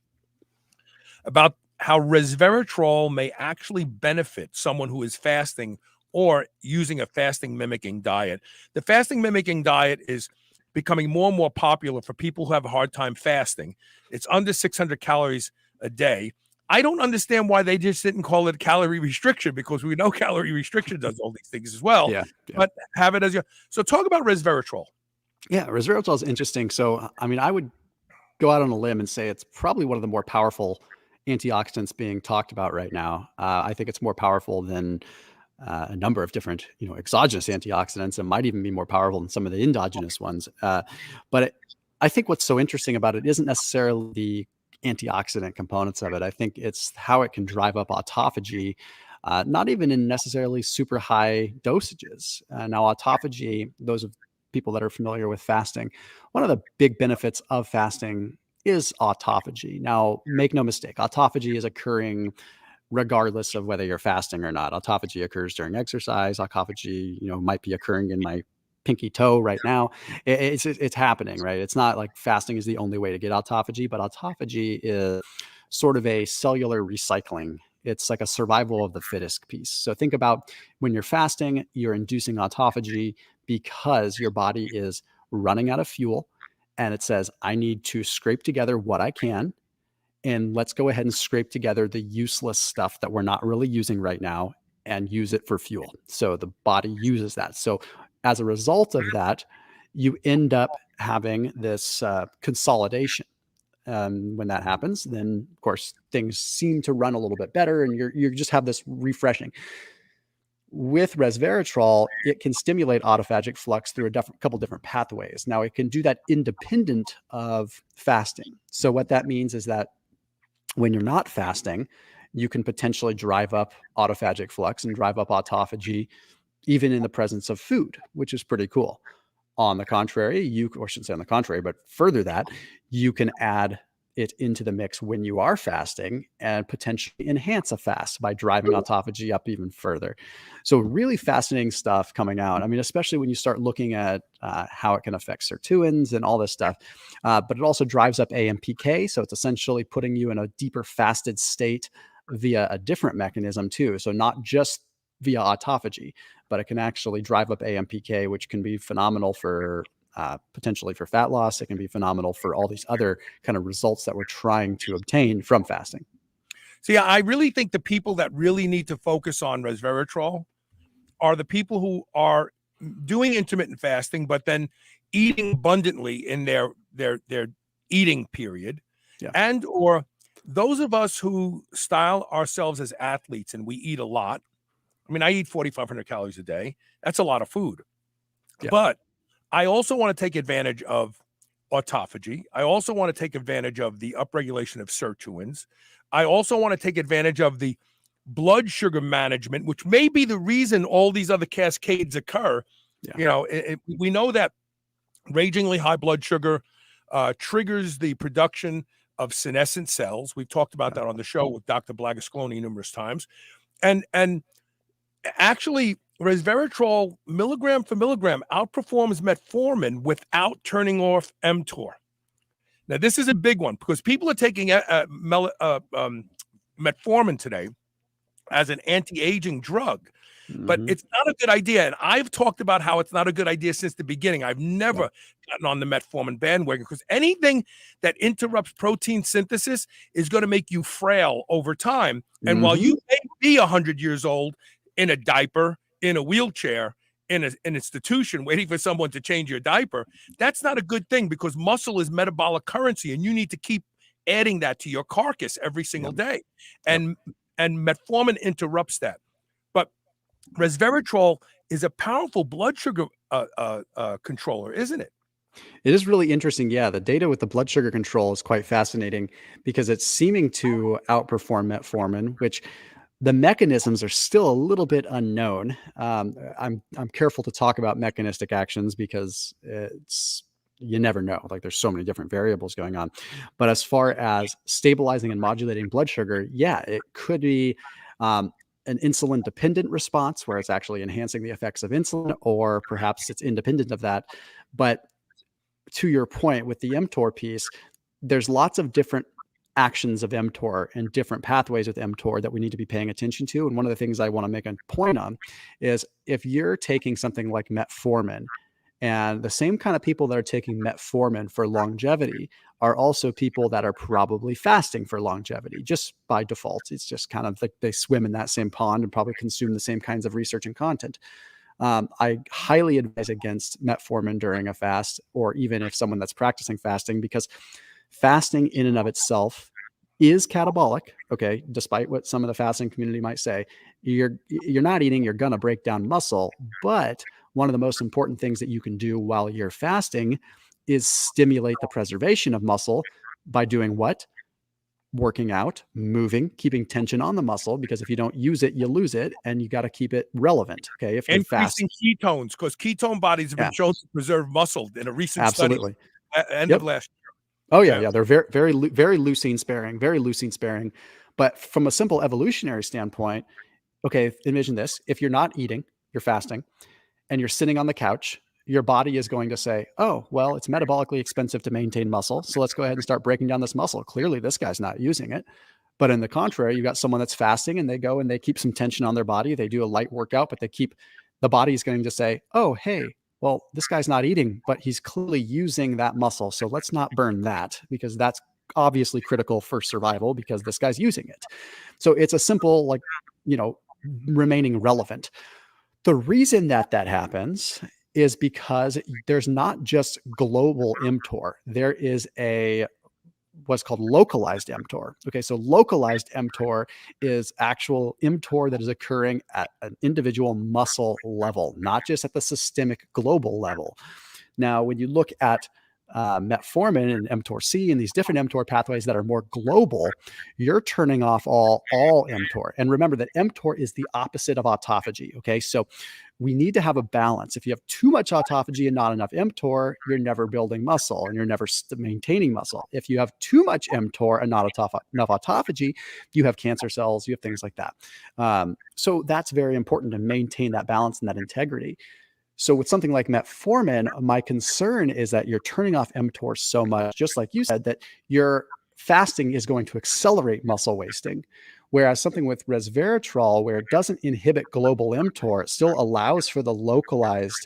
about how resveratrol may actually benefit someone who is fasting or using a fasting mimicking diet. The fasting mimicking diet is becoming more and more popular for people who have a hard time fasting. It's under 600 calories a day. I don't understand why they just didn't call it calorie restriction, because we know calorie restriction does all these things as well. But have it as your. So talk about resveratrol. Yeah, resveratrol is interesting. So, I would go out on a limb and say it's probably one of the more powerful antioxidants being talked about right now. I think it's more powerful than a number of different, exogenous antioxidants, and might even be more powerful than some of the endogenous ones. I think what's so interesting about it isn't necessarily the antioxidant components of it. I think it's how it can drive up autophagy, not even in necessarily super high dosages. Now, autophagy, those of people that are familiar with fasting, one of the big benefits of fasting is autophagy. Now, make no mistake, autophagy is occurring regardless of whether you're fasting or not. Autophagy occurs during exercise. Autophagy, might be occurring in my pinky toe right now. It's happening, right? It's not like fasting is the only way to get autophagy, but autophagy is sort of a cellular recycling. It's like a survival of the fittest piece. So think about when you're fasting, you're inducing autophagy because your body is running out of fuel, and it says, I need to scrape together what I can, and let's go ahead and scrape together the useless stuff that we're not really using right now and use it for fuel. So the body uses that. So as a result of that, you end up having this consolidation. When that happens, then of course things seem to run a little bit better, and you just have this refreshing. With resveratrol, it can stimulate autophagic flux through a couple different pathways. Now, it can do that independent of fasting. So what that means is that when you're not fasting, you can potentially drive up autophagic flux and drive up autophagy even in the presence of food, which is pretty cool. On the contrary, or I shouldn't say on the contrary, but further that, you can add it into the mix when you are fasting and potentially enhance a fast by driving autophagy up even further. So really fascinating stuff coming out. I mean, especially when you start looking at how it can affect sirtuins and all this stuff. But it also drives up AMPK. So it's essentially putting you in a deeper fasted state via a different mechanism too. So not just via autophagy, but it can actually drive up AMPK, which can be phenomenal for potentially for fat loss. It can be phenomenal for all these other kind of results that we're trying to obtain from fasting. See, I really think the people that really need to focus on resveratrol are the people who are doing intermittent fasting, but then eating abundantly in their eating period, and or those of us who style ourselves as athletes and we eat a lot. I mean, I eat 4,500 calories a day. That's a lot of food. But I also want to take advantage of autophagy. I also want to take advantage of the upregulation of sirtuins. I also want to take advantage of the blood sugar management, which may be the reason all these other cascades occur. We know that ragingly high blood sugar triggers the production of senescent cells. We've talked about that on the show with Dr. Blagascloni numerous times. And actually, resveratrol milligram for milligram outperforms metformin without turning off mTOR. Now, this is a big one because people are taking metformin today as an anti-aging drug, but it's not a good idea. And I've talked about how it's not a good idea since the beginning. I've never gotten on the metformin bandwagon because anything that interrupts protein synthesis is going to make you frail over time. And while you may be 100 years old in a diaper, in a wheelchair, in an institution, waiting for someone to change your diaper, that's not a good thing because muscle is metabolic currency, and you need to keep adding that to your carcass every single day. And metformin interrupts that. But resveratrol is a powerful blood sugar controller, isn't it? It is really interesting. Yeah, the data with the blood sugar control is quite fascinating because it's seeming to outperform metformin, which the mechanisms are still a little bit unknown. I'm careful to talk about mechanistic actions because you never know. Like there's so many different variables going on. But as far as stabilizing and modulating blood sugar, it could be an insulin dependent response where it's actually enhancing the effects of insulin, or perhaps it's independent of that. But to your point with the mTOR piece, there's lots of different actions of mTOR and different pathways with mTOR that we need to be paying attention to. And one of the things I want to make a point on is if you're taking something like metformin, and the same kind of people that are taking metformin for longevity are also people that are probably fasting for longevity, just by default. It's just kind of like they swim in that same pond and probably consume the same kinds of research and content. I highly advise against metformin during a fast, or even if someone that's practicing fasting, because fasting in and of itself is catabolic, okay, despite what some of the fasting community might say. you're not eating, you're going to break down muscle. But one of the most important things that you can do while you're fasting is stimulate the preservation of muscle by doing what? Working out, moving, keeping tension on the muscle, because if you don't use it, you lose it, and you got to keep it relevant. Okay. If you're Increasing ketones, because ketone bodies have been shown to preserve muscle in a recent study. Absolutely. End of last year. Oh yeah. They're very, very, very leucine sparing. But from a simple evolutionary standpoint, okay, envision this. If you're not eating, you're fasting, and you're sitting on the couch, your body is going to say, oh, well, it's metabolically expensive to maintain muscle, so let's go ahead and start breaking down this muscle. Clearly, this guy's not using it. But in the contrary, you got someone that's fasting, and they go and they keep some tension on their body. They do a light workout, but the body is going to say, oh, hey, well, this guy's not eating, but he's clearly using that muscle. So let's not burn that, because that's obviously critical for survival, because this guy's using it. So it's a simple, remaining relevant. The reason that happens is because there's not just global mTOR. There is what's called localized mTOR. Okay, so localized mTOR is actual mTOR that is occurring at an individual muscle level, not just at the systemic global level. Now, when you look at metformin and mTOR-C and these different mTOR pathways that are more global, you're turning off all mTOR. And remember that mTOR is the opposite of autophagy. Okay, so we need to have a balance. If you have too much autophagy and not enough mTOR, you're never building muscle and you're never maintaining muscle. If you have too much mTOR and not enough autophagy, you have cancer cells, you have things like that. So that's very important to maintain that balance and that integrity. So with something like metformin, my concern is that you're turning off mTOR so much, just like you said, that your fasting is going to accelerate muscle wasting. Whereas something with resveratrol, where it doesn't inhibit global mTOR, it still allows for the localized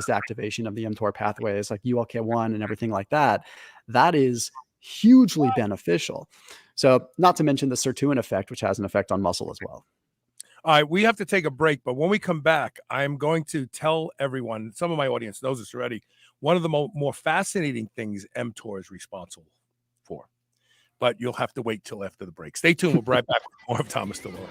activation of the mTOR pathways like ULK1 and everything like that. That is hugely beneficial. So not to mention the sirtuin effect, which has an effect on muscle as well. All right, we have to take a break, but when we come back, I'm going to tell everyone, some of my audience knows this already, one of the more fascinating things mTOR is responsible for. But you'll have to wait till after the break. Stay tuned. We'll be right back with more of Thomas DeLauer.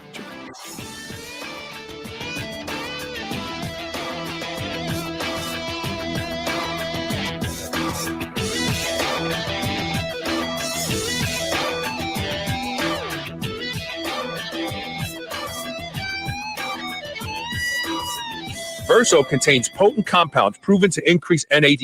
Verso contains potent compounds proven to increase NAD+.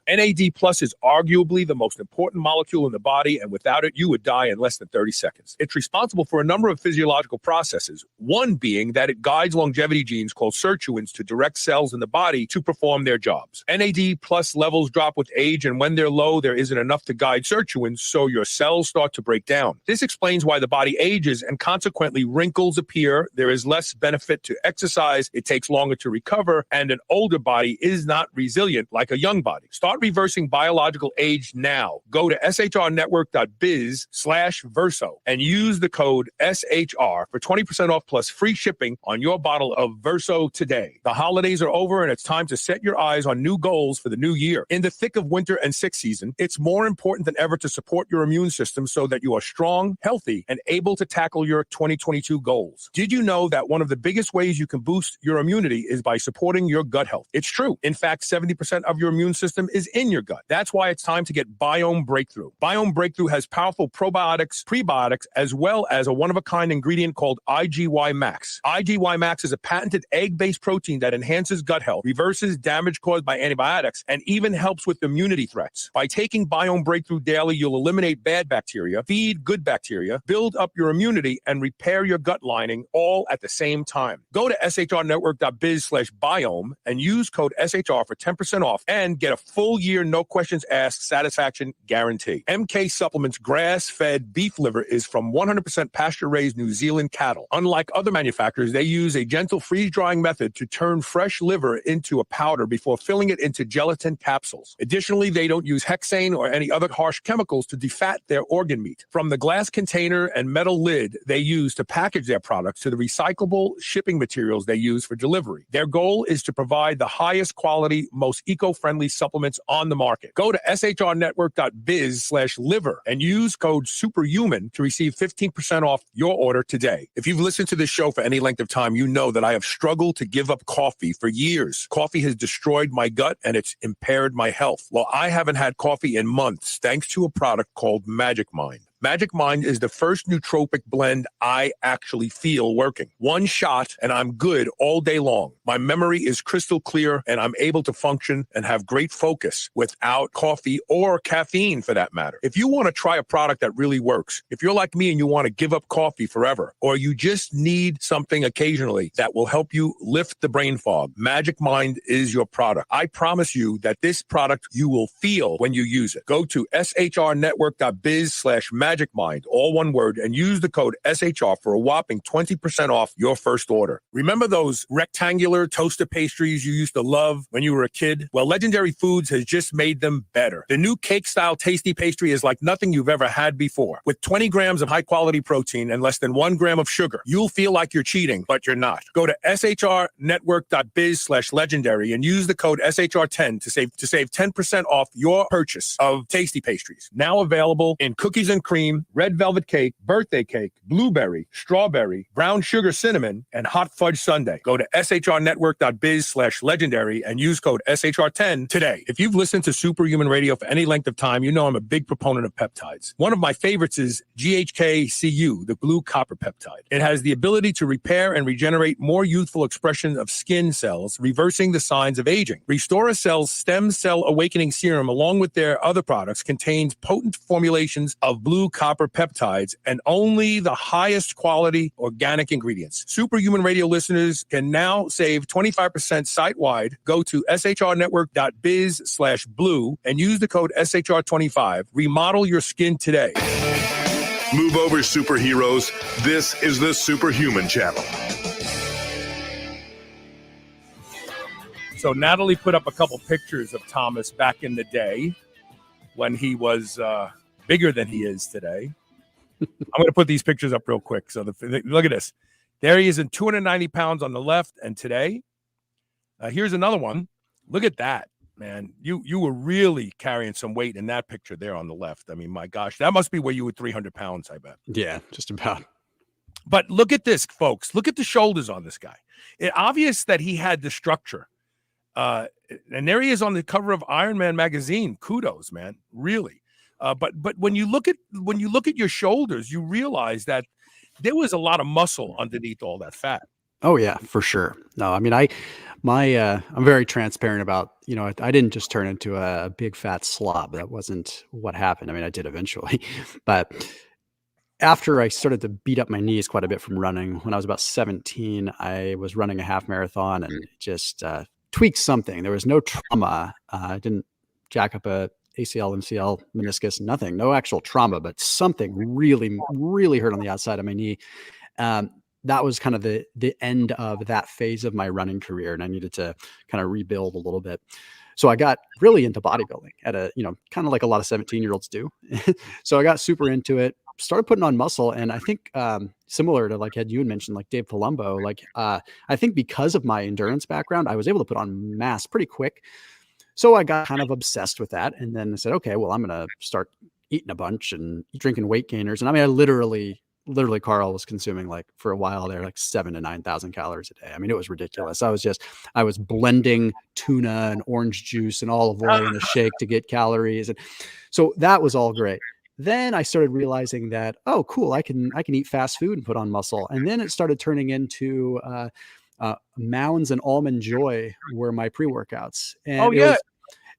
NAD+ is arguably the most important molecule in the body, and without it, you would die in less than 30 seconds. It's responsible for a number of physiological processes, one being that it guides longevity genes called sirtuins to direct cells in the body to perform their jobs. NAD+ levels drop with age, and when they're low, there isn't enough to guide sirtuins, so your cells start to break down. This explains why the body ages, and consequently wrinkles appear. There is less benefit to exercise. It takes longer to recover, and an older body is not resilient like a young body. Start reversing biological age now. Go to shrnetwork.biz/Verso and use the code SHR for 20% off plus free shipping on your bottle of Verso today. The holidays are over, and it's time to set your eyes on new goals for the new year. In the thick of winter and sick season, it's more important than ever to support your immune system so that you are strong, healthy, and able to tackle your 2022 goals. Did you know that one of the biggest ways you can boost your immunity is by supporting your gut health? It's true. In fact, 70% of your immune system is in your gut. That's why it's time to get Biome Breakthrough. Biome Breakthrough has powerful probiotics, prebiotics, as well as a one-of-a-kind ingredient called IGY Max. IGY Max is a patented egg-based protein that enhances gut health, reverses damage caused by antibiotics, and even helps with immunity threats. By taking Biome Breakthrough daily, you'll eliminate bad bacteria, feed good bacteria, build up your immunity, and repair your gut lining all at the same time. Go to shrnetwork.biz/biome and use code SHR for 10% off and get a full year, no questions asked satisfaction guarantee. MK Supplements grass-fed beef liver is from 100% pasture-raised New Zealand cattle. Unlike other manufacturers, they use a gentle freeze-drying method to turn fresh liver into a powder before filling it into gelatin capsules. Additionally, they don't use hexane or any other harsh chemicals to defat their organ meat. From the glass container and metal lid they use to package their products to the recyclable shipping materials they use for delivery, their goal goal is to provide the highest quality, most eco-friendly supplements on the market. Go to shrnetwork.biz/liver and use code SUPERHUMAN to receive 15% off your order today. If you've listened to this show for any length of time, you know that I have struggled to give up coffee for years. Coffee has destroyed my gut and it's impaired my health. Well, I haven't had coffee in months thanks to a product called Magic Mind. Magic Mind is the first nootropic blend I actually feel working. One shot and I'm good all day long. My memory is crystal clear and I'm able to function and have great focus without coffee or caffeine for that matter. If you want to try a product that really works, if you're like me and you want to give up coffee forever, or you just need something occasionally that will help you lift the brain fog, Magic Mind is your product. I promise you that this product you will feel when you use it. Go to shrnetwork.biz/Magic Mind, all one word, and use the code SHR for a whopping 20% off your first order. Remember those rectangular toaster pastries you used to love when you were a kid? Well, Legendary Foods has just made them better. The new cake-style tasty pastry is like nothing you've ever had before. With 20 grams of high-quality protein and less than 1 gram of sugar, you'll feel like you're cheating, but you're not. Go to shrnetwork.biz/legendary and use the code SHR10 to save 10% off your purchase of tasty pastries. Now available in cookies and cream, red velvet cake, birthday cake, blueberry, strawberry, brown sugar cinnamon, and hot fudge sundae. Go to shrnetwork.biz/legendary and use code SHR10 today. If you've listened to Superhuman Radio for any length of time, you know I'm a big proponent of peptides. One of my favorites is GHKCU, the blue copper peptide. It has the ability to repair and regenerate more youthful expression of skin cells, reversing the signs of aging. Restora Cell's Stem Cell Awakening Serum, along with their other products, contains potent formulations of blue copper peptides and only the highest quality organic ingredients. Superhuman Radio listeners can now save 25% site-wide. Go to shrnetwork.biz/blue and use the code SHR25. Remodel your skin today. Move over, superheroes. This is the Superhuman Channel. So Natalie put up a couple pictures of Thomas back in the day when he was bigger than he is today. I'm going to put these pictures up real quick. So look at this. There he is in 290 pounds on the left. And today, here's another one. Look at that, man. You were really carrying some weight in that picture there on the left. I mean, my gosh, that must be where you were 300 pounds, I bet. Yeah, just about. But look at this, folks. Look at the shoulders on this guy. It's obvious that he had the structure. And there he is on the cover of Iron Man magazine. Kudos, man. Really. But when you look at your shoulders, you realize that there was a lot of muscle underneath all that fat. Oh yeah, for sure. No, I mean, I'm very transparent about, I didn't just turn into a big fat slob. That wasn't what happened. I mean, I did eventually, but after I started to beat up my knees quite a bit from running, when I was about 17, I was running a half marathon and just tweaked something. There was no trauma. I didn't jack up a ACL, MCL, meniscus, nothing, no actual trauma, but something really, really hurt on the outside of my knee. That was kind of the end of that phase of my running career. And I needed to kind of rebuild a little bit. So I got really into bodybuilding at kind of like a lot of 17-year-olds do. So I got super into it, started putting on muscle. And I think similar to like you had mentioned, like Dave Palumbo, I think because of my endurance background, I was able to put on mass pretty quick. So I got kind of obsessed with that. And then I said, okay, well, I'm going to start eating a bunch and drinking weight gainers. And I mean, I literally, Carl was consuming for a while there, 7,000 to 9,000 calories a day. I mean, it was ridiculous. I was blending tuna and orange juice and olive oil in a shake to get calories. And so that was all great. Then I started realizing that, oh, cool, I can eat fast food and put on muscle. And then it started turning into Mounds and Almond Joy were my pre-workouts. And if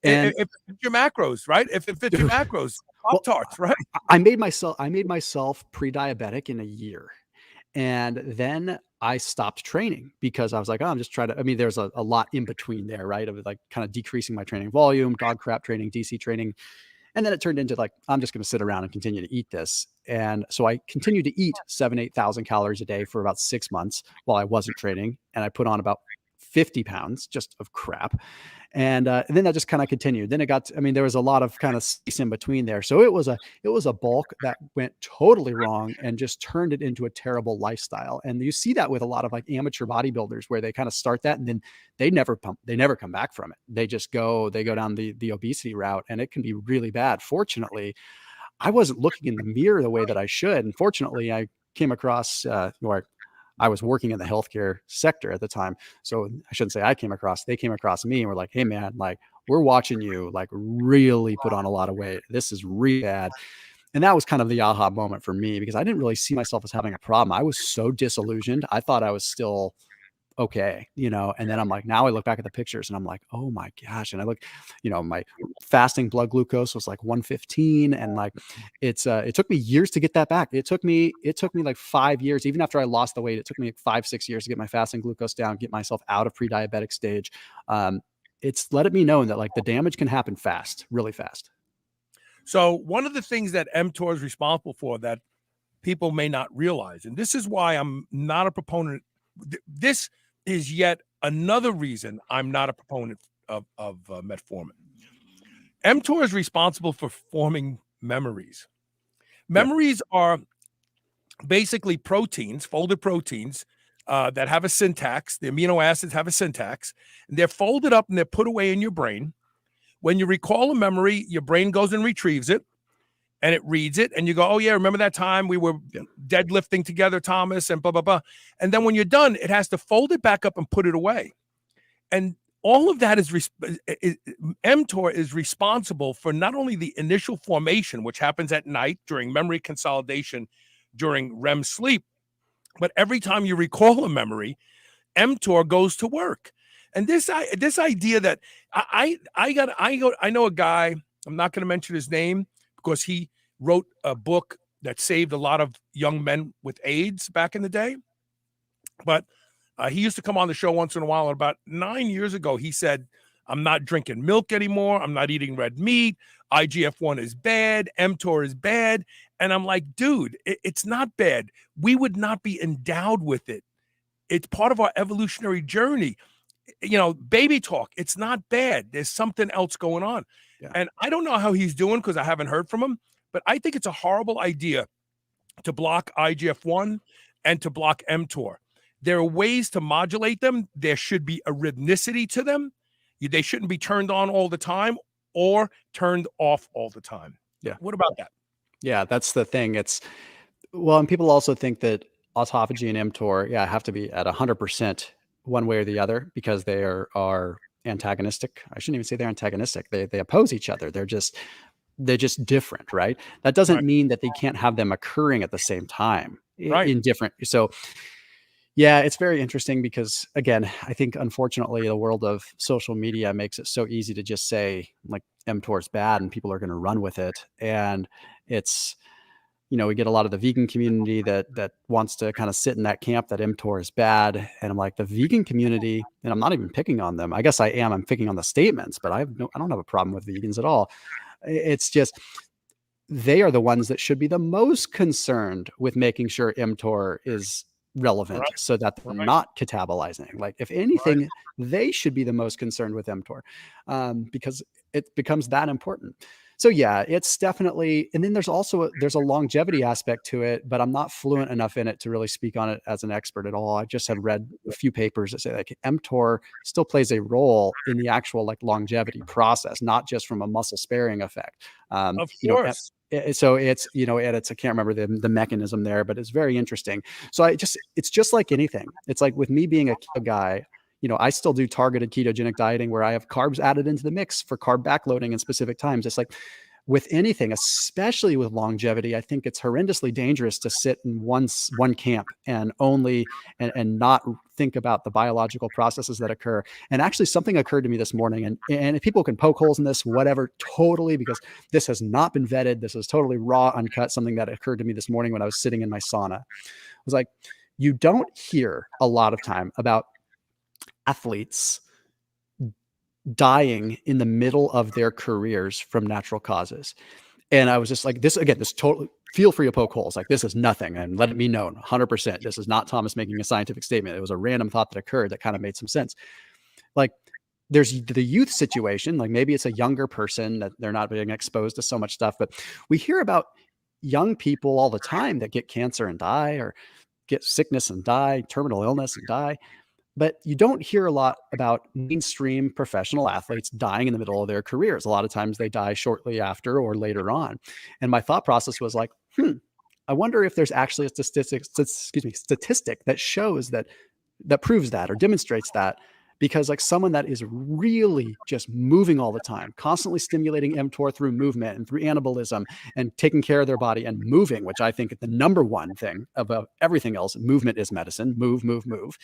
it fits your macros, right? If it fits your macros, Pop-Tarts, right? I made myself pre-diabetic in a year. And then I stopped training because I was like, oh, I'm just trying to, I mean, there's a lot in between there, right? Of kind of decreasing my training volume, dog crap training, DC training. And then it turned into I'm just going to sit around and continue to eat this. And so I continued to eat 8,000 calories a day for about 6 months while I wasn't training. And I put on about 50 pounds just of crap. And then that just kind of continued. Then it got, there was a lot of kind of space in between there. So it was a bulk that went totally wrong and just turned it into a terrible lifestyle. And you see that with a lot of like amateur bodybuilders where they kind of start that and then they never come back from it. They go down the obesity route, and it can be really bad. Fortunately, I wasn't looking in the mirror the way that I should. And fortunately, I came across, I was working in the healthcare sector at the time. So I shouldn't say they came across me and were like, hey man, like we're watching you like really put on a lot of weight. This is really bad. And that was kind of the aha moment for me, because I didn't really see myself as having a problem. I was so disillusioned. I thought I was still okay, and then I'm like, now I look back at the pictures and I'm like, oh my gosh. And I look, my fasting blood glucose was like 115. And like, it took me years to get that back. It took me like 5 years, even after I lost the weight, it took me like 5-6 years to get my fasting glucose down, get myself out of pre-diabetic stage. It's letting me know that like the damage can happen fast, really fast. So one of the things that mTOR is responsible for that people may not realize, and this is why I'm not a proponent, this is yet another reason I'm not a proponent of metformin. mTOR is responsible for forming memories. Memories are basically proteins, folded proteins that have a syntax. The amino acids have a syntax, and they're folded up and they're put away in your brain. When you recall a memory, your brain goes and retrieves it, and it reads it, and you go, oh yeah, remember that time we were deadlifting together, Thomas, and blah, blah, blah. And then when you're done, it has to fold it back up and put it away. And all of that mTOR is responsible for not only the initial formation, which happens at night during memory consolidation during REM sleep, but every time you recall a memory, mTOR goes to work. And this idea that I know a guy, I'm not going to mention his name, because he wrote a book that saved a lot of young men with AIDS back in the day. But he used to come on the show once in a while. And about 9 years ago, he said, I'm not drinking milk anymore. I'm not eating red meat. IGF-1 is bad. mTOR is bad. And I'm like, dude, it's not bad. We would not be endowed with it. It's part of our evolutionary journey. Baby talk, it's not bad. There's something else going on. Yeah. And I don't know how he's doing because I haven't heard from him, but I think it's a horrible idea to block IGF-1 and to block mTOR. There are ways to modulate them. There should be a rhythmicity to them. They shouldn't be turned on all the time or turned off all the time. Yeah. What about that? Yeah, that's the thing. And people also think that autophagy and mTOR, have to be at 100% one way or the other because they are antagonistic. I shouldn't even say they're antagonistic. They oppose each other. They're just different, right? That doesn't mean that they can't have them occurring at the same time in different. So yeah, it's very interesting because again, I think unfortunately the world of social media makes it so easy to just say like mTOR is bad and people are going to run with it. And it's, we get a lot of the vegan community that wants to kind of sit in that camp that mTOR is bad. And I'm like, the vegan community, and I'm not even picking on them. I guess I'm picking on the statements, but I don't have a problem with vegans at all. It's just, they are the ones that should be the most concerned with making sure mTOR is relevant so that they're not catabolizing. Like if anything, they should be the most concerned with mTOR because it becomes that important. So yeah, it's definitely, and then there's a longevity aspect to it, but I'm not fluent enough in it to really speak on it as an expert at all. I just had read a few papers that say like mTOR still plays a role in the actual like longevity process, not just from a muscle sparing effect. Of course. So it's, I can't remember the mechanism there, but it's very interesting. So it's just like anything. It's like with me being a keto guy, I still do targeted ketogenic dieting where I have carbs added into the mix for carb backloading in specific times. It's like with anything, especially with longevity, I think it's horrendously dangerous to sit in one camp and not think about the biological processes that occur. And actually something occurred to me this morning, and people can poke holes in this, whatever, totally, because this has not been vetted. This is totally raw, uncut, something that occurred to me this morning when I was sitting in my sauna. I was like, you don't hear a lot of time about athletes dying in the middle of their careers from natural causes. And I was just like, this totally feel free to poke holes. Like, this is nothing, and let it be known 100%. This is not Thomas making a scientific statement. It was a random thought that occurred that kind of made some sense. Like, there's the youth situation. Like, maybe it's a younger person that they're not being exposed to so much stuff, but we hear about young people all the time that get cancer and die, or get sickness and die, terminal illness and die. But you don't hear a lot about mainstream professional athletes dying in the middle of their careers. A lot of times they die shortly after or later on. And my thought process was like, I wonder if there's actually a statistic that shows that proves that or demonstrates that. Because like someone that is really just moving all the time, constantly stimulating mTOR through movement and through anabolism and taking care of their body and moving, which I think is the number one thing about everything else. Movement is medicine. Move, move, move.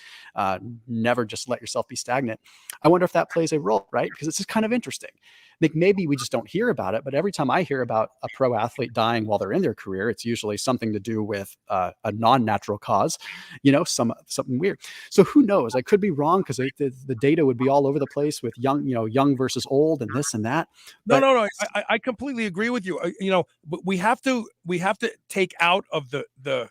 Never just let yourself be stagnant. I wonder if that plays a role, right? Because it's just kind of interesting. I think maybe we just don't hear about it, but every time I hear about a pro athlete dying while they're in their career, it's usually something to do with a non-natural cause, something weird. So who knows? I could be wrong, because the data would be all over the place with young versus old and this and that. But No. I completely agree with you. But we have to take out of the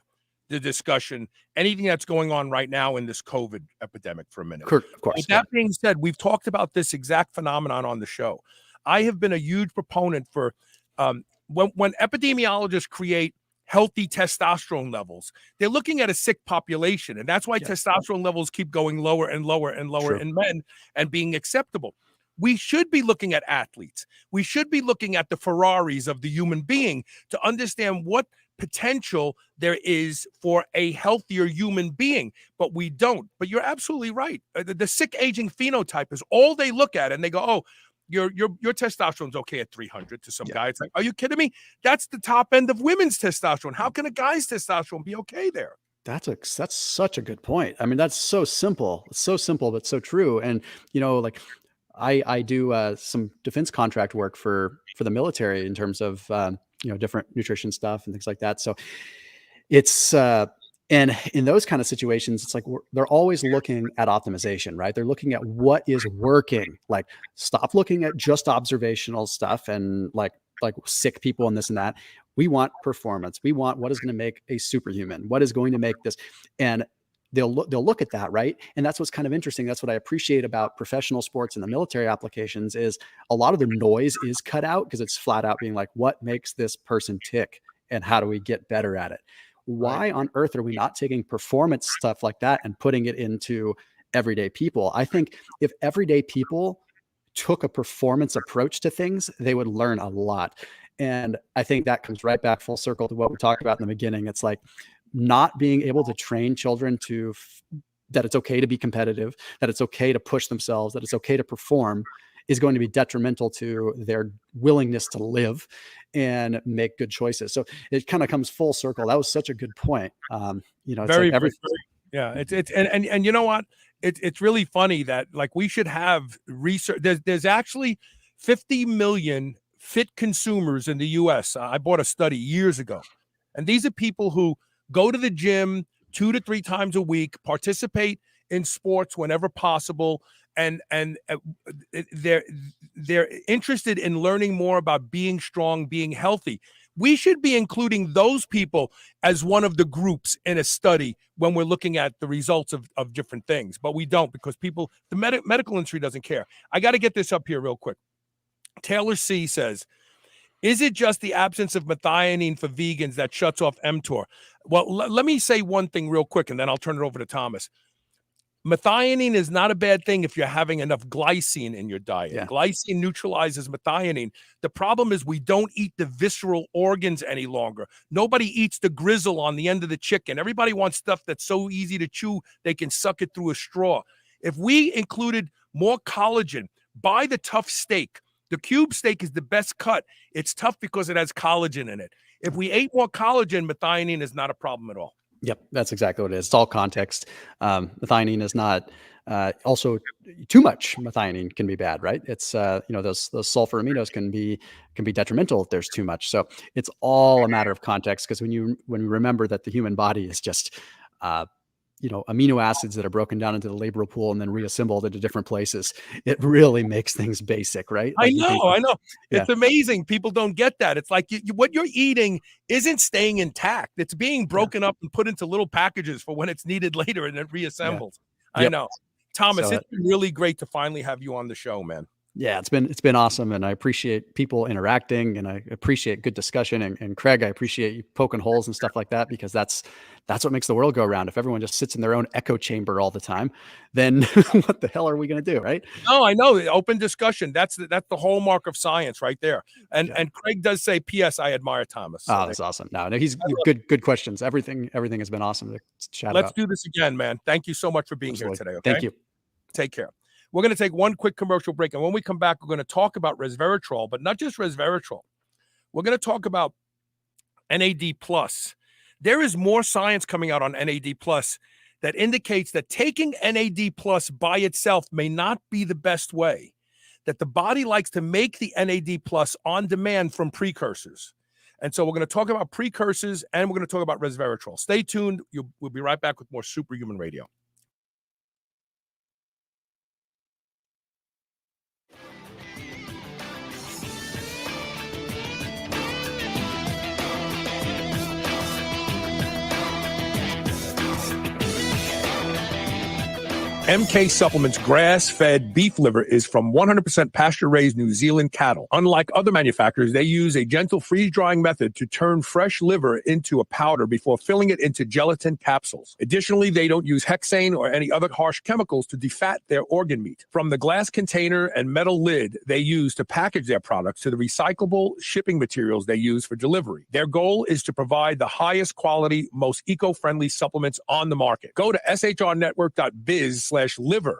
discussion anything that's going on right now in this COVID epidemic for a minute. Of course. With that being said, we've talked about this exact phenomenon on the show. I have been a huge proponent for when epidemiologists create healthy testosterone levels, they're looking at a sick population. And that's why testosterone levels keep going lower and lower and lower in men and being acceptable. We should be looking at athletes. We should be looking at the Ferraris of the human being to understand what potential there is for a healthier human being, but we don't. But you're absolutely right. The sick aging phenotype is all they look at, and they go, "Oh, your testosterone's okay at 300 to some guy." It's like, are you kidding me? That's the top end of women's testosterone. How can a guy's testosterone be okay there? That's such a good point. I mean, that's so simple. It's so simple, but so true. And like I do some defense contract work for the military in terms of different nutrition stuff and things like that. So it's and in those kind of situations, it's like they're always looking at optimization, right? They're looking at what is working. Like, stop looking at just observational stuff and like sick people and this and that. We want performance. We want what is going to make a superhuman. What is going to make this? And they'll look at that, right? And that's what's kind of interesting. That's what I appreciate about professional sports and the military applications is a lot of the noise is cut out, because it's flat out being like, what makes this person tick and how do we get better at it? Why on earth are we not taking performance stuff like that and putting it into everyday people? I think if everyday people took a performance approach to things, they would learn a lot. And I think that comes right back full circle to what we talked about in the beginning. It's like not being able to train children that it's okay to be competitive, that it's okay to push themselves, that it's okay to perform, is going to be detrimental to their willingness to live and make good choices. So it kind of comes full circle. That was such a good point. It's very, like yeah. It's and you know what? It's really funny that like we should have research. There's actually 50 million fit consumers in the U.S. I bought a study years ago, and these are people who go to the gym 2 to 3 times a week, participate in sports whenever possible, and they're interested in learning more about being strong, being healthy. We should be including those people as one of the groups in a study when we're looking at the results of different things, but we don't, because the medical industry doesn't care. I got to get this up here real quick. Taylor C says, is it just the absence of methionine for vegans that shuts off mTOR? Well, let me say one thing real quick, and then I'll turn it over to Thomas. Methionine is not a bad thing if you're having enough glycine in your diet. Yeah. Glycine neutralizes methionine. The problem is we don't eat the visceral organs any longer. Nobody eats the grizzle on the end of the chicken. Everybody wants stuff that's so easy to chew, they can suck it through a straw. If we included more collagen, buy the tough steak. The cube steak is the best cut. It's tough because it has collagen in it. If we ate more collagen, methionine is not a problem at all. Yep, that's exactly what it is. It's all context. Methionine is not. Also, too much methionine can be bad, right? It's those sulfur aminos can be detrimental if there's too much. So it's all a matter of context. Because when you remember that the human body is just amino acids that are broken down into the labral pool and then reassembled into different places. It really makes things basic, right? I know. Yeah. It's amazing. People don't get that. It's like what you're eating isn't staying intact. It's being broken up and put into little packages for when it's needed later and then reassembled. Yeah. I know. Thomas, it's been really great to finally have you on the show, man. Yeah, it's been awesome, and I appreciate people interacting, and I appreciate good discussion. And Craig, I appreciate you poking holes and stuff like that, because that's what makes the world go around. If everyone just sits in their own echo chamber all the time, then what the hell are we going to do, right? No, I know. Open discussion. That's the hallmark of science right there. And Craig does say, P.S. I admire Thomas. So that's awesome. No, he's good questions. Everything has been awesome to chat about. Let's do this again, man. Thank you so much for being here today. Okay? Thank you. Take care. We're going to take one quick commercial break. And when we come back, we're going to talk about resveratrol, but not just resveratrol. We're going to talk about NAD+. There is more science coming out on NAD+ that indicates that taking NAD+ by itself may not be the best way, that the body likes to make the NAD+ on demand from precursors. And so we're going to talk about precursors, and we're going to talk about resveratrol. Stay tuned. We'll be right back with more Superhuman Radio. MK Supplements grass-fed beef liver is from 100% pasture-raised New Zealand cattle. Unlike other manufacturers, they use a gentle freeze-drying method to turn fresh liver into a powder before filling it into gelatin capsules. Additionally, they don't use hexane or any other harsh chemicals to defat their organ meat. From the glass container and metal lid they use to package their products to the recyclable shipping materials they use for delivery, their goal is to provide the highest quality, most eco-friendly supplements on the market. Go to shrnetwork.biz/liver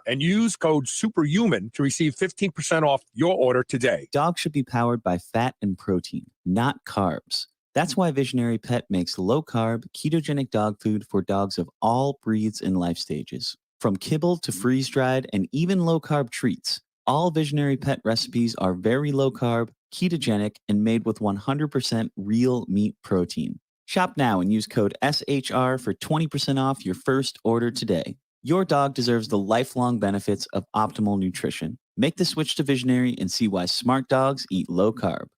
and use code SUPERHUMAN to receive 15% off your order today. Dogs should be powered by fat and protein, not carbs. That's why Visionary Pet makes low-carb, ketogenic dog food for dogs of all breeds and life stages. From kibble to freeze-dried and even low-carb treats, all Visionary Pet recipes are very low-carb, ketogenic, and made with 100% real meat protein. Shop now and use code SHR for 20% off your first order today. Your dog deserves the lifelong benefits of optimal nutrition. Make the switch to Visionary and see why smart dogs eat low carb.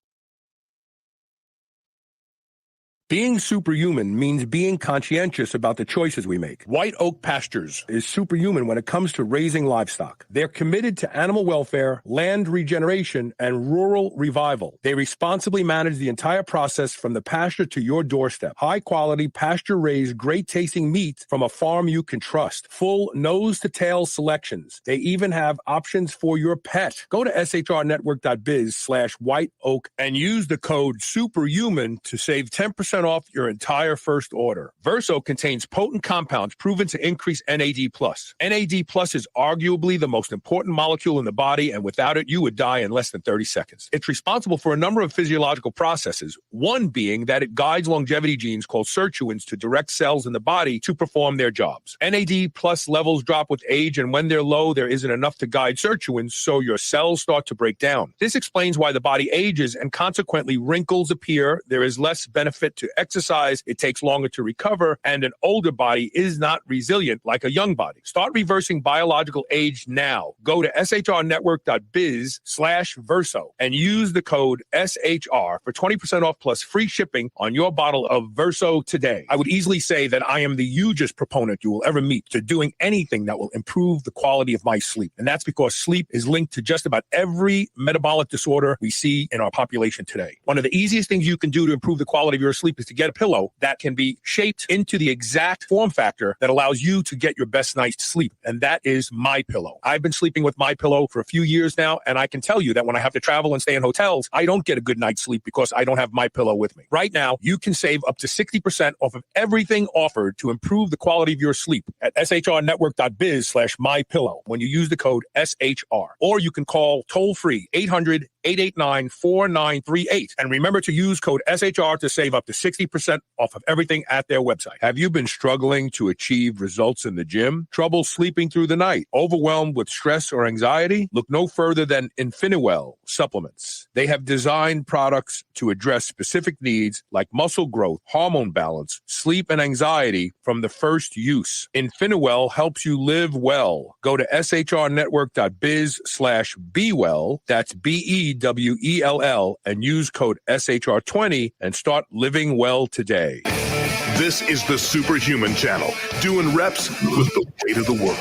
Being superhuman means being conscientious about the choices we make. White Oak Pastures is superhuman when it comes to raising livestock. They're committed to animal welfare, land regeneration, and rural revival. They responsibly manage the entire process from the pasture to your doorstep. High-quality, pasture-raised, great-tasting meat from a farm you can trust. Full nose-to-tail selections. They even have options for your pet. Go to shrnetwork.biz/whiteoak and use the code SUPERHUMAN to save 10% off your entire first order. Verso contains potent compounds proven to increase NAD+. NAD+ is arguably the most important molecule in the body, and without it, you would die in less than 30 seconds. It's responsible for a number of physiological processes, one being that it guides longevity genes called sirtuins to direct cells in the body to perform their jobs. NAD+ levels drop with age, and when they're low, there isn't enough to guide sirtuins, so your cells start to break down. This explains why the body ages and consequently wrinkles appear. There is less benefit to exercise, it takes longer to recover, and an older body is not resilient like a young body. Start reversing biological age now. Go to shrnetwork.biz/Verso and use the code SHR for 20% off plus free shipping on your bottle of Verso today. I would easily say that I am the hugest proponent you will ever meet to doing anything that will improve the quality of my sleep. And that's because sleep is linked to just about every metabolic disorder we see in our population today. One of the easiest things you can do to improve the quality of your sleep is to get a pillow that can be shaped into the exact form factor that allows you to get your best night's sleep. And that is MyPillow. I've been sleeping with MyPillow for a few years now, and I can tell you that when I have to travel and stay in hotels, I don't get a good night's sleep because I don't have MyPillow with me. Right now, you can save up to 60% off of everything offered to improve the quality of your sleep at shrnetwork.biz/MyPillow when you use the code SHR. Or you can call toll-free 800-889-4938. And remember to use code SHR to save up to 60% off of everything at their website. Have you been struggling to achieve results in the gym? Trouble sleeping through the night? Overwhelmed with stress or anxiety? Look no further than Infiniwell supplements. They have designed products to address specific needs like muscle growth, hormone balance, sleep, and anxiety from the first use. Infiniwell helps you live well. Go to shrnetwork.biz/bewell. That's BEWELL and use code SHR20 and start living well today. This is the Superhuman Channel, doing reps with the weight of the world.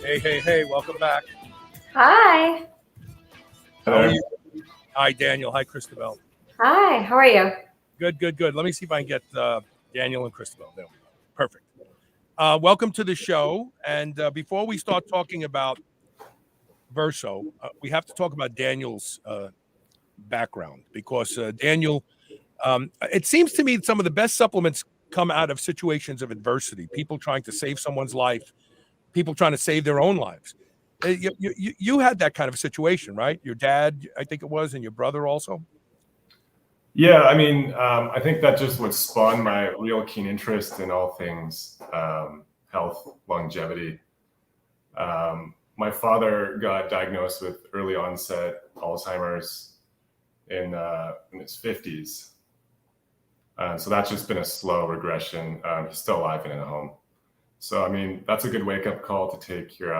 Hey, welcome back. Hi. How are you? Hi, Daniel. Hi, Kristabel. Hi, how are you? Good. Let me see if I can get Daniel and Kristabel. There we go. Perfect. Welcome to the show. And before we start talking about Verso, we have to talk about Daniel's background because Daniel, it seems to me some of the best supplements come out of situations of adversity, people trying to save someone's life, people trying to save their own lives. You had that kind of situation, right? Your dad, I think it was, and your brother also? Yeah, I mean, I think that just what spawned my real keen interest in all things health, longevity. My father got diagnosed with early onset Alzheimer's in his 50s. So that's just been a slow regression. He's still alive and in a home. So, I mean, that's a good wake-up call to take your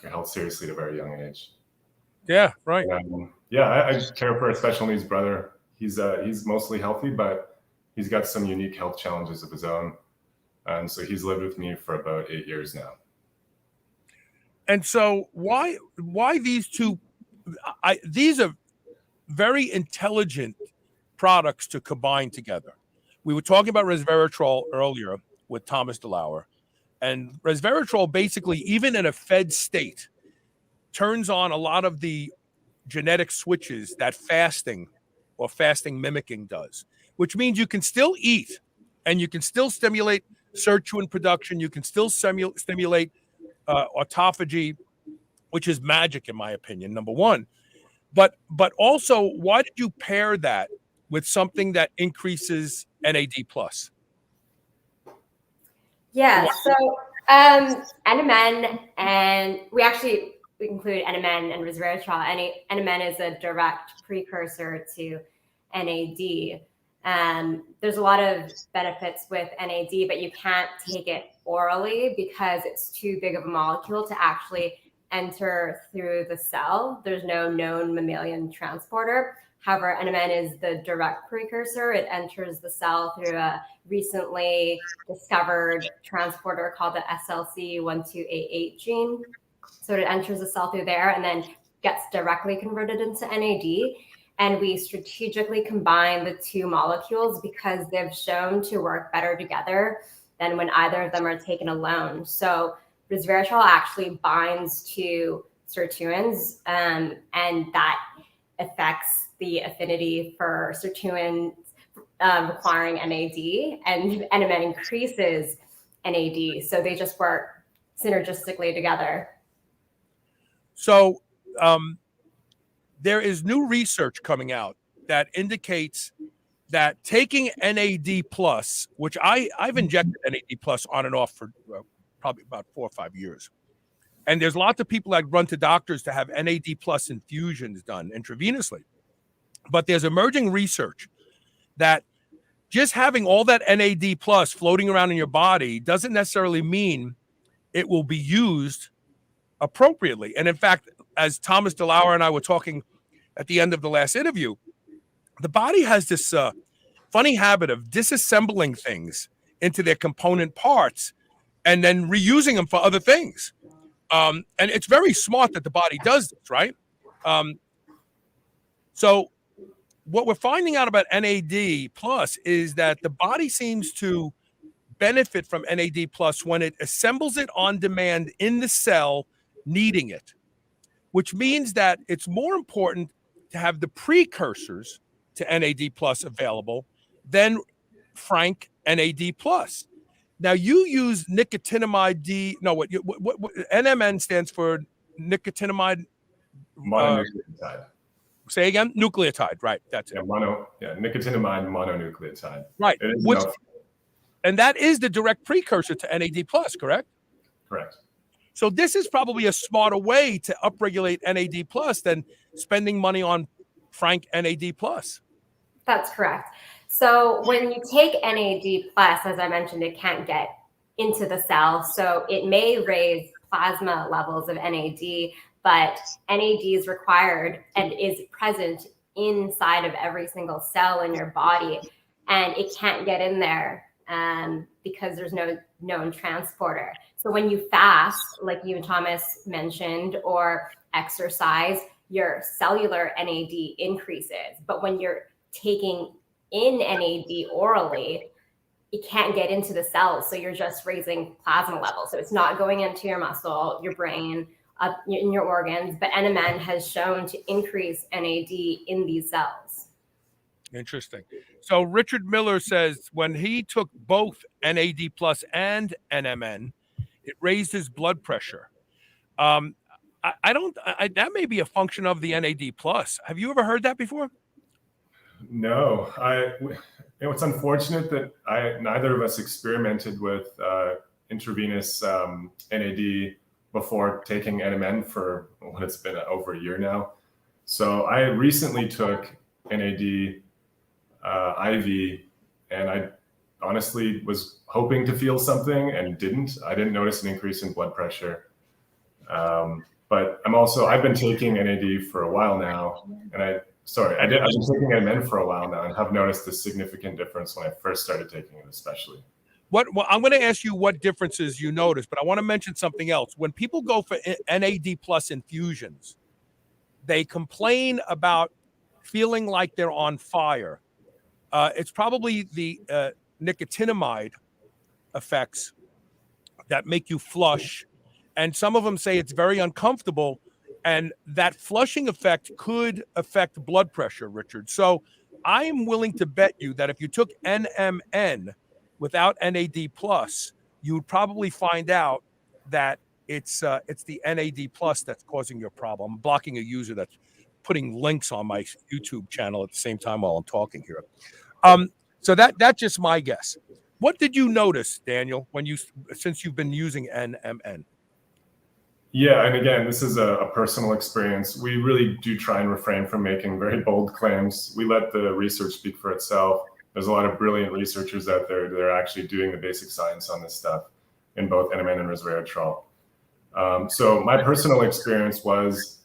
health seriously at a very young age. Yeah, right. I care for a special needs brother. He's mostly healthy, but he's got some unique health challenges of his own. And so he's lived with me for about 8 years now. And so why these two? These are very intelligent products to combine together. We were talking about resveratrol earlier with Thomas DeLauer. And resveratrol basically, even in a fed state, turns on a lot of the genetic switches that fasting or fasting mimicking does, which means you can still eat and you can still stimulate sirtuin production. You can still stimulate autophagy, which is magic in my opinion, number one. But also, why did you pair that with something that increases NAD+? Yeah, so Nmn, and we include Nmn and Resveratrol. Nmn is a direct precursor to NAD. There's a lot of benefits with NAD, but you can't take it orally because it's too big of a molecule to actually enter through the cell. There's no known mammalian transporter. However, Nmn is the direct precursor. It enters the cell through a recently discovered transporter called the SLC1288 gene. So it enters the cell through there and then gets directly converted into NAD. And we strategically combine the two molecules because they've shown to work better together than when either of them are taken alone. So resveratrol actually binds to sirtuins, and that affects the affinity for sirtuin requiring NAD, and Nmn increases NAD. So they just work synergistically together. So there is new research coming out that indicates that taking NAD+, which I've injected NAD+ on and off for probably about 4 or 5 years. And there's lots of people that run to doctors to have NAD+ infusions done intravenously. But there's emerging research that just having all that NAD+ floating around in your body doesn't necessarily mean it will be used appropriately. And in fact, as Thomas DeLauer and I were talking at the end of the last interview, the body has this funny habit of disassembling things into their component parts and then reusing them for other things. And it's very smart that the body does this, right? So what we're finding out about NAD+ is that the body seems to benefit from NAD+ when it assembles it on demand in the cell needing it, which means that it's more important to have the precursors to NAD+ available than frank NAD+. Now you use nicotinamide D. No, what Nmn stands for nicotinamide Mononucleotide. Say again, nucleotide, right? That's it. Nicotinamide mononucleotide. Right. It is and that is the direct precursor to NAD+, correct? Correct. So this is probably a smarter way to upregulate NAD+ than spending money on frank NAD+. That's correct. So when you take NAD+, as I mentioned, it can't get into the cell. So it may raise plasma levels of NAD, but NAD is required and is present inside of every single cell in your body, and it can't get in there because there's no known transporter. So when you fast, like you and Thomas mentioned, or exercise, your cellular NAD increases. But when you're taking in NAD orally, it can't get into the cells. So you're just raising plasma levels. So it's not going into your muscle, your brain, in your organs. But Nmn has shown to increase NAD in these cells. Interesting. So Richard Miller says when he took both NAD+ and Nmn, it raised his blood pressure. That may be a function of the NAD+. Have you ever heard that before? No, it's unfortunate that neither of us experimented with intravenous NAD before taking Nmn for what it's been over a year now. So I recently took NAD IV, and I honestly was hoping to feel something and didn't. I didn't notice an increase in blood pressure. But I've been taking NAD for a while now, and I've been taking Nmn for a while now and have noticed a significant difference when I first started taking it, especially. Well, I'm going to ask you what differences you notice, but I want to mention something else. When people go for NAD+ infusions, they complain about feeling like they're on fire. It's probably the nicotinamide effects that make you flush. And some of them say it's very uncomfortable. And that flushing effect could affect blood pressure, Richard. So I am willing to bet you that if you took Nmn without NAD+, you would probably find out that it's the NAD+ that's causing your problem. I'm blocking a user that's putting links on my YouTube channel at the same time while I'm talking here. So that's just my guess. What did you notice, Daniel, since you've been using Nmn? Yeah, and again, this is a personal experience. We really do try and refrain from making very bold claims. We let the research speak for itself. There's a lot of brilliant researchers out there that are actually doing the basic science on this stuff in both Nmn and Resveratrol. So my personal experience was,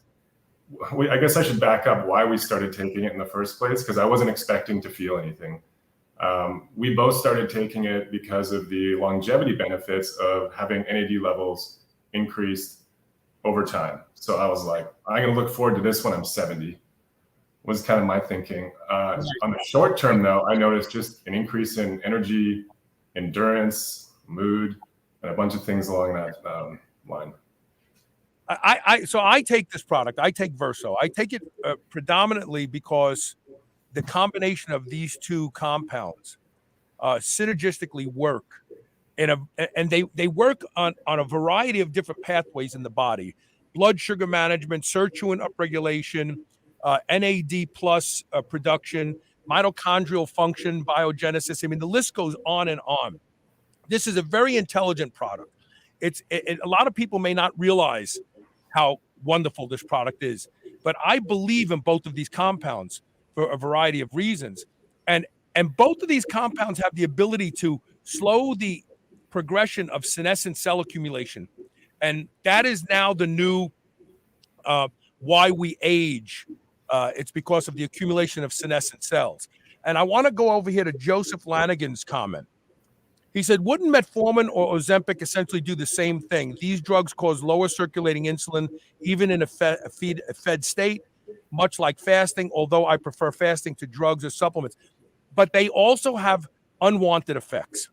I guess I should back up why we started taking it in the first place, because I wasn't expecting to feel anything. We both started taking it because of the longevity benefits of having NAD levels increased over time. So I was like, I'm going to look forward to this when I'm 70, was kind of my thinking. On the short term, though, I noticed just an increase in energy, endurance, mood, and a bunch of things along that line. So I take this product. I take Verso. I take it predominantly because the combination of these two compounds synergistically work. And they work on a variety of different pathways in the body: blood sugar management, sirtuin upregulation, NAD+ production, mitochondrial function, biogenesis. I mean, the list goes on and on. This is a very intelligent product. A lot of people may not realize how wonderful this product is, but I believe in both of these compounds for a variety of reasons. And both of these compounds have the ability to slow the progression of senescent cell accumulation. And that is now the new why we age. It's because of the accumulation of senescent cells. And I want to go over here to Joseph Lanigan's comment. He said, wouldn't metformin or Ozempic essentially do the same thing? These drugs cause lower circulating insulin, even in a fed state, much like fasting, although I prefer fasting to drugs or supplements. But they also have unwanted effects.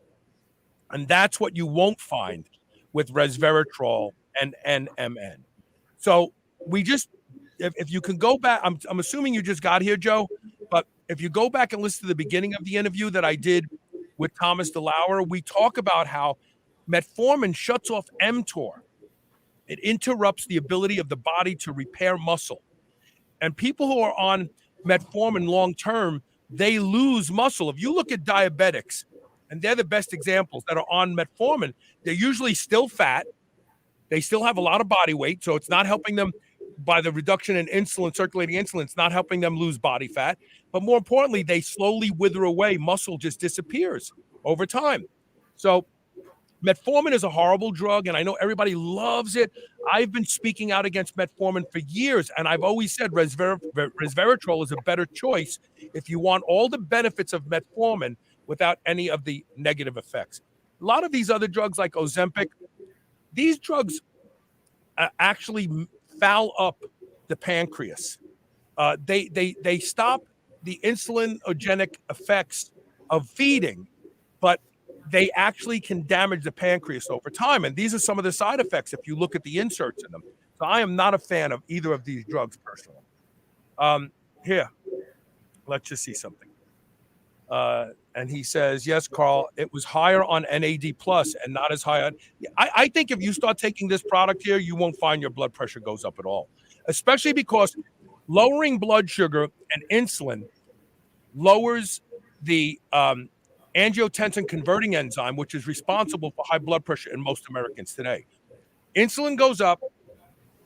And that's what you won't find with resveratrol and Nmn. So if you can go back, I'm assuming you just got here, Joe, but if you go back and listen to the beginning of the interview that I did with Thomas DeLauer, we talk about how metformin shuts off mTOR. It interrupts the ability of the body to repair muscle. And people who are on metformin long term, they lose muscle. If you look at diabetics, and they're the best examples that are on metformin, they're usually still fat. They still have a lot of body weight, so it's not helping them by the reduction in insulin, circulating insulin. It's not helping them lose body fat. But more importantly, they slowly wither away. Muscle just disappears over time. So metformin is a horrible drug, and I know everybody loves it. I've been speaking out against metformin for years, and I've always said resveratrol is a better choice if you want all the benefits of metformin without any of the negative effects. A lot of these other drugs like Ozempic, these drugs actually foul up the pancreas. They stop the insulinogenic effects of feeding, but they actually can damage the pancreas over time. And these are some of the side effects if you look at the inserts in them. So I am not a fan of either of these drugs personally. Here, let's just see something. And he says, yes, Carl, it was higher on NAD plus and not as high on. I think if you start taking this product here, you won't find your blood pressure goes up at all, especially because lowering blood sugar and insulin lowers the angiotensin converting enzyme, which is responsible for high blood pressure in most Americans today. Insulin goes up,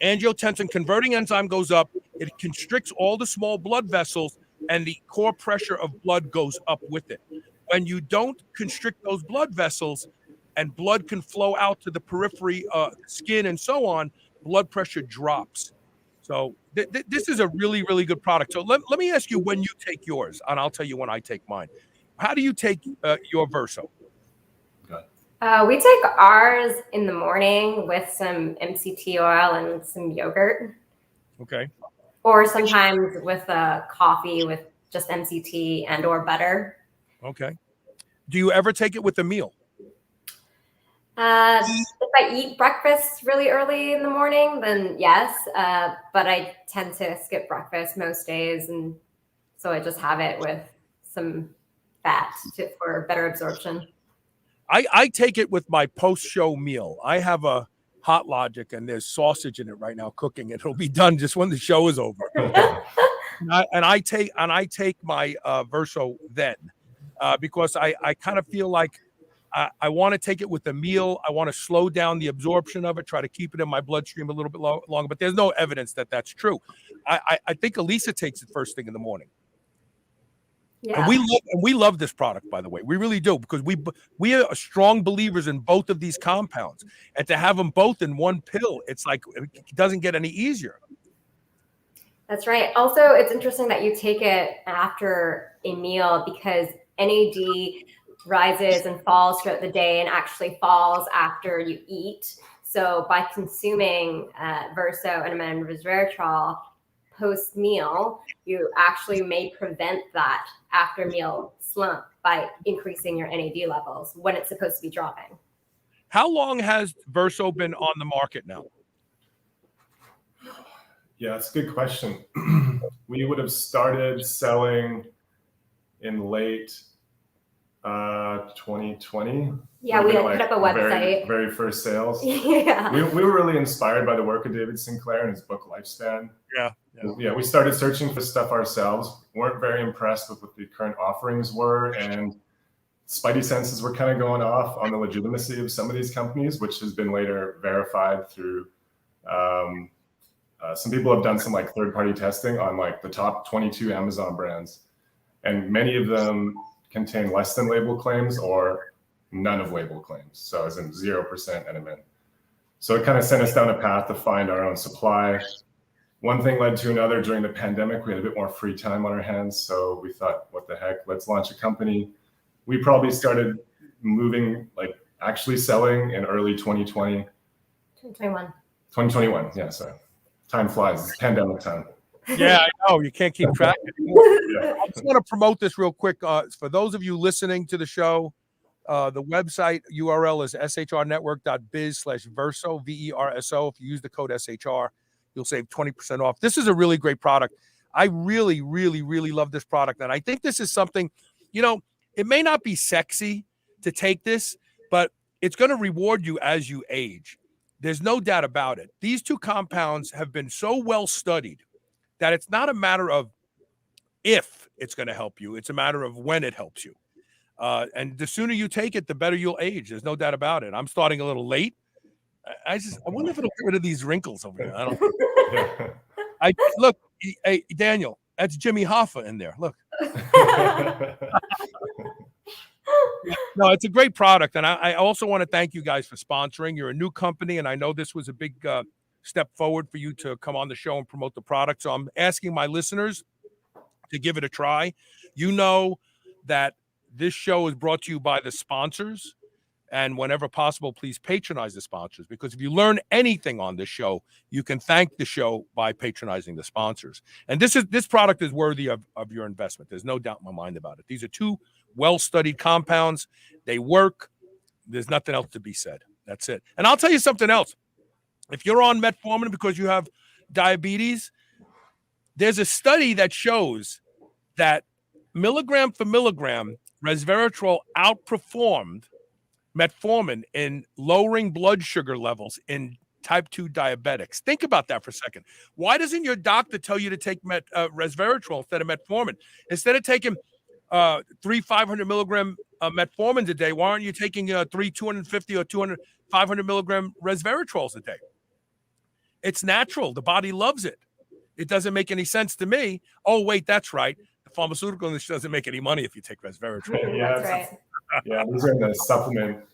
angiotensin converting enzyme goes up, it constricts all the small blood vessels, and the core pressure of blood goes up with it. When you don't constrict those blood vessels and blood can flow out to the periphery, skin, and so on, blood pressure drops. So this is a really, really good product. So let me ask you when you take yours, and I'll tell you when I take mine. How do you take your Verso? We take ours in the morning with some MCT oil and some yogurt. Okay. Or sometimes with a coffee with just MCT and or butter. Okay. Do you ever take it with a meal? If I eat breakfast really early in the morning, then yes. But I tend to skip breakfast most days. And so I just have it with some fat for better absorption. I take it with my post-show meal. I have a Hot Logic, and there's sausage in it right now cooking. It'll be done just when the show is over. and I take my Verso then because I kind of feel like I want to take it with a meal. I want to slow down the absorption of it, try to keep it in my bloodstream a little bit longer. But there's no evidence that that's true. I think Elisa takes it first thing in the morning. Yeah. And we love this product, by the way. We really do, because we are strong believers in both of these compounds. And to have them both in one pill, it's like it doesn't get any easier. That's right. Also, it's interesting that you take it after a meal because NAD rises and falls throughout the day and actually falls after you eat. So by consuming Verso, Nmn and Resveratrol post-meal, you actually may prevent that after-meal slump by increasing your NAD levels when it's supposed to be dropping. How long has Verso been on the market now? Yeah, that's a good question. We would have started selling in late 2020. Yeah, we put up a website. Very first sales. Yeah. We were really inspired by the work of David Sinclair and his book Lifespan. Yeah, we started searching for stuff ourselves. Weren't very impressed with what the current offerings were, and spidey senses were kind of going off on the legitimacy of some of these companies, which has been later verified through. Some people have done some like third-party testing on like the top 22 Amazon brands, and many of them contain less than label claims or none of label claims. So as in 0% Nmn. So it kind of sent us down a path to find our own supply. One thing led to another. During the pandemic, we had a bit more free time on our hands. So we thought, what the heck, let's launch a company. We probably started moving, like actually selling in early 2020. 2021, yeah, sorry. Time flies, it's pandemic time. Yeah, I know, you can't keep track anymore. Yeah. I just want to promote this real quick. For those of you listening to the show, the website URL is shrnetwork.biz/Verso, VERSO. If you use the code SHR, you'll save 20% off. This is a really great product. I really, really, really love this product. And I think this is something, you know, it may not be sexy to take this, but it's going to reward you as you age. there's no doubt about it. These two compounds have been so well studied that it's not a matter of if it's going to help you. It's a matter of when it helps you. And the sooner you take it, the better you'll age. There's no doubt about it. I'm starting a little late. I wonder if it'll get rid of these wrinkles over here. I don't. Look, hey, Daniel, that's Jimmy Hoffa in there. Look. No, it's a great product. And I also want to thank you guys for sponsoring. You're a new company, and I know this was a big step forward for you to come on the show and promote the product. So I'm asking my listeners to give it a try. You know that this show is brought to you by the sponsors. And whenever possible, please patronize the sponsors, because if you learn anything on this show, you can thank the show by patronizing the sponsors. And this product is worthy of your investment. There's no doubt in my mind about it. These are two well-studied compounds. They work. There's nothing else to be said. That's it. And I'll tell you something else. If you're on metformin because you have diabetes, there's a study that shows that milligram for milligram, resveratrol outperformed metformin in lowering blood sugar levels in type 2 diabetics. Think about that for a second. Why doesn't your doctor tell you to take resveratrol instead of metformin? Instead of taking 3 500 milligram metformins a day, why aren't you taking 3 250 or 500 milligram resveratrols a day? It's natural. The body loves it. It doesn't make any sense to me. Oh, wait, that's right. The pharmaceutical industry doesn't make any money if you take resveratrol. Yeah, That's right. Yeah, these are in the supplement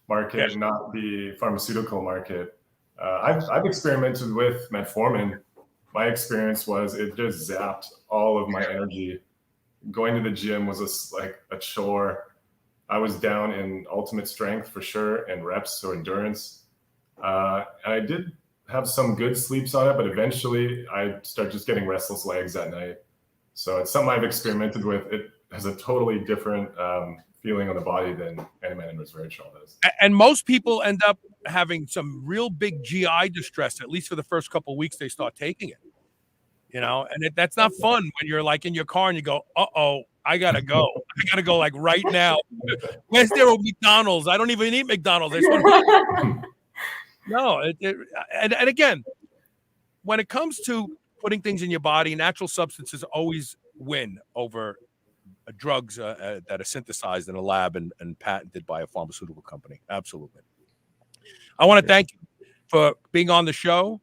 market, not the pharmaceutical market. I've experimented with metformin. My experience was it just zapped all of my energy. Going to the gym was like a chore. I was down in ultimate strength for sure, and reps or endurance. And I did have some good sleeps on it, but eventually I started just getting restless legs at night. So it's something I've experimented with. It has a totally different feeling on the body than Nmn and Resveratrol does. And most people end up having some real big GI distress, at least for the first couple of weeks they start taking it. You know, and that's not fun when you're like in your car and you go, uh-oh, I got to go. I got to go like right now. Where's there a McDonald's? I don't even eat McDonald's. I just want to... No. And again, when it comes to putting things in your body, natural substances always win over drugs that are synthesized in a lab and patented by a pharmaceutical company. Absolutely. I want to thank you for being on the show.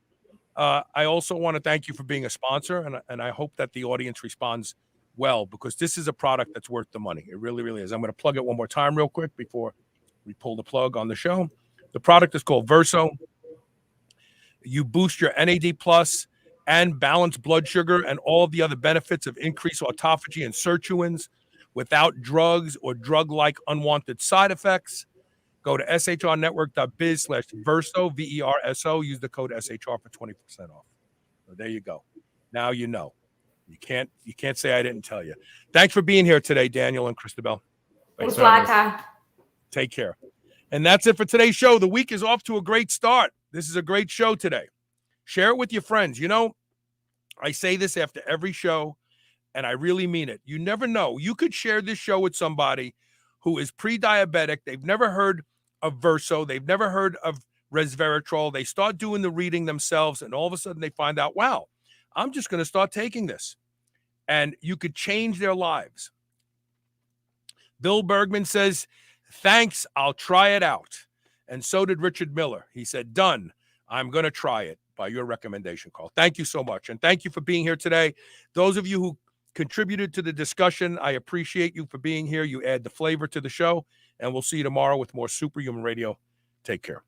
I also want to thank you for being a sponsor, and I hope that the audience responds well, because this is a product that's worth the money. It really, really is. I'm going to plug it one more time real quick before we pull the plug on the show. The product is called Verso. You boost your NAD plus and balance blood sugar and all the other benefits of increased autophagy and sirtuins without drugs or drug-like unwanted side effects. Go to shrnetwork.biz/Verso, VERSO. Use the code SHR for 20% off. So there you go. Now you know. You can't say I didn't tell you. Thanks for being here today, Daniel and Kristabel. Thanks, Laka. Take care. And that's it for today's show. The week is off to a great start. This is a great show today. Share it with your friends. You know, I say this after every show, and I really mean it. You never know. You could share this show with somebody who is pre-diabetic. They've never heard of Verso. They've never heard of resveratrol. They start doing the reading themselves, and all of a sudden they find out, wow, I'm just going to start taking this. And you could change their lives. Bill Bergman says, thanks, I'll try it out. And so did Richard Miller. He said, done. I'm going to try it by your recommendation, Carl. Thank you so much. And thank you for being here today. Those of you who contributed to the discussion, I appreciate you for being here. You add the flavor to the show. And we'll see you tomorrow with more Superhuman Radio. Take care.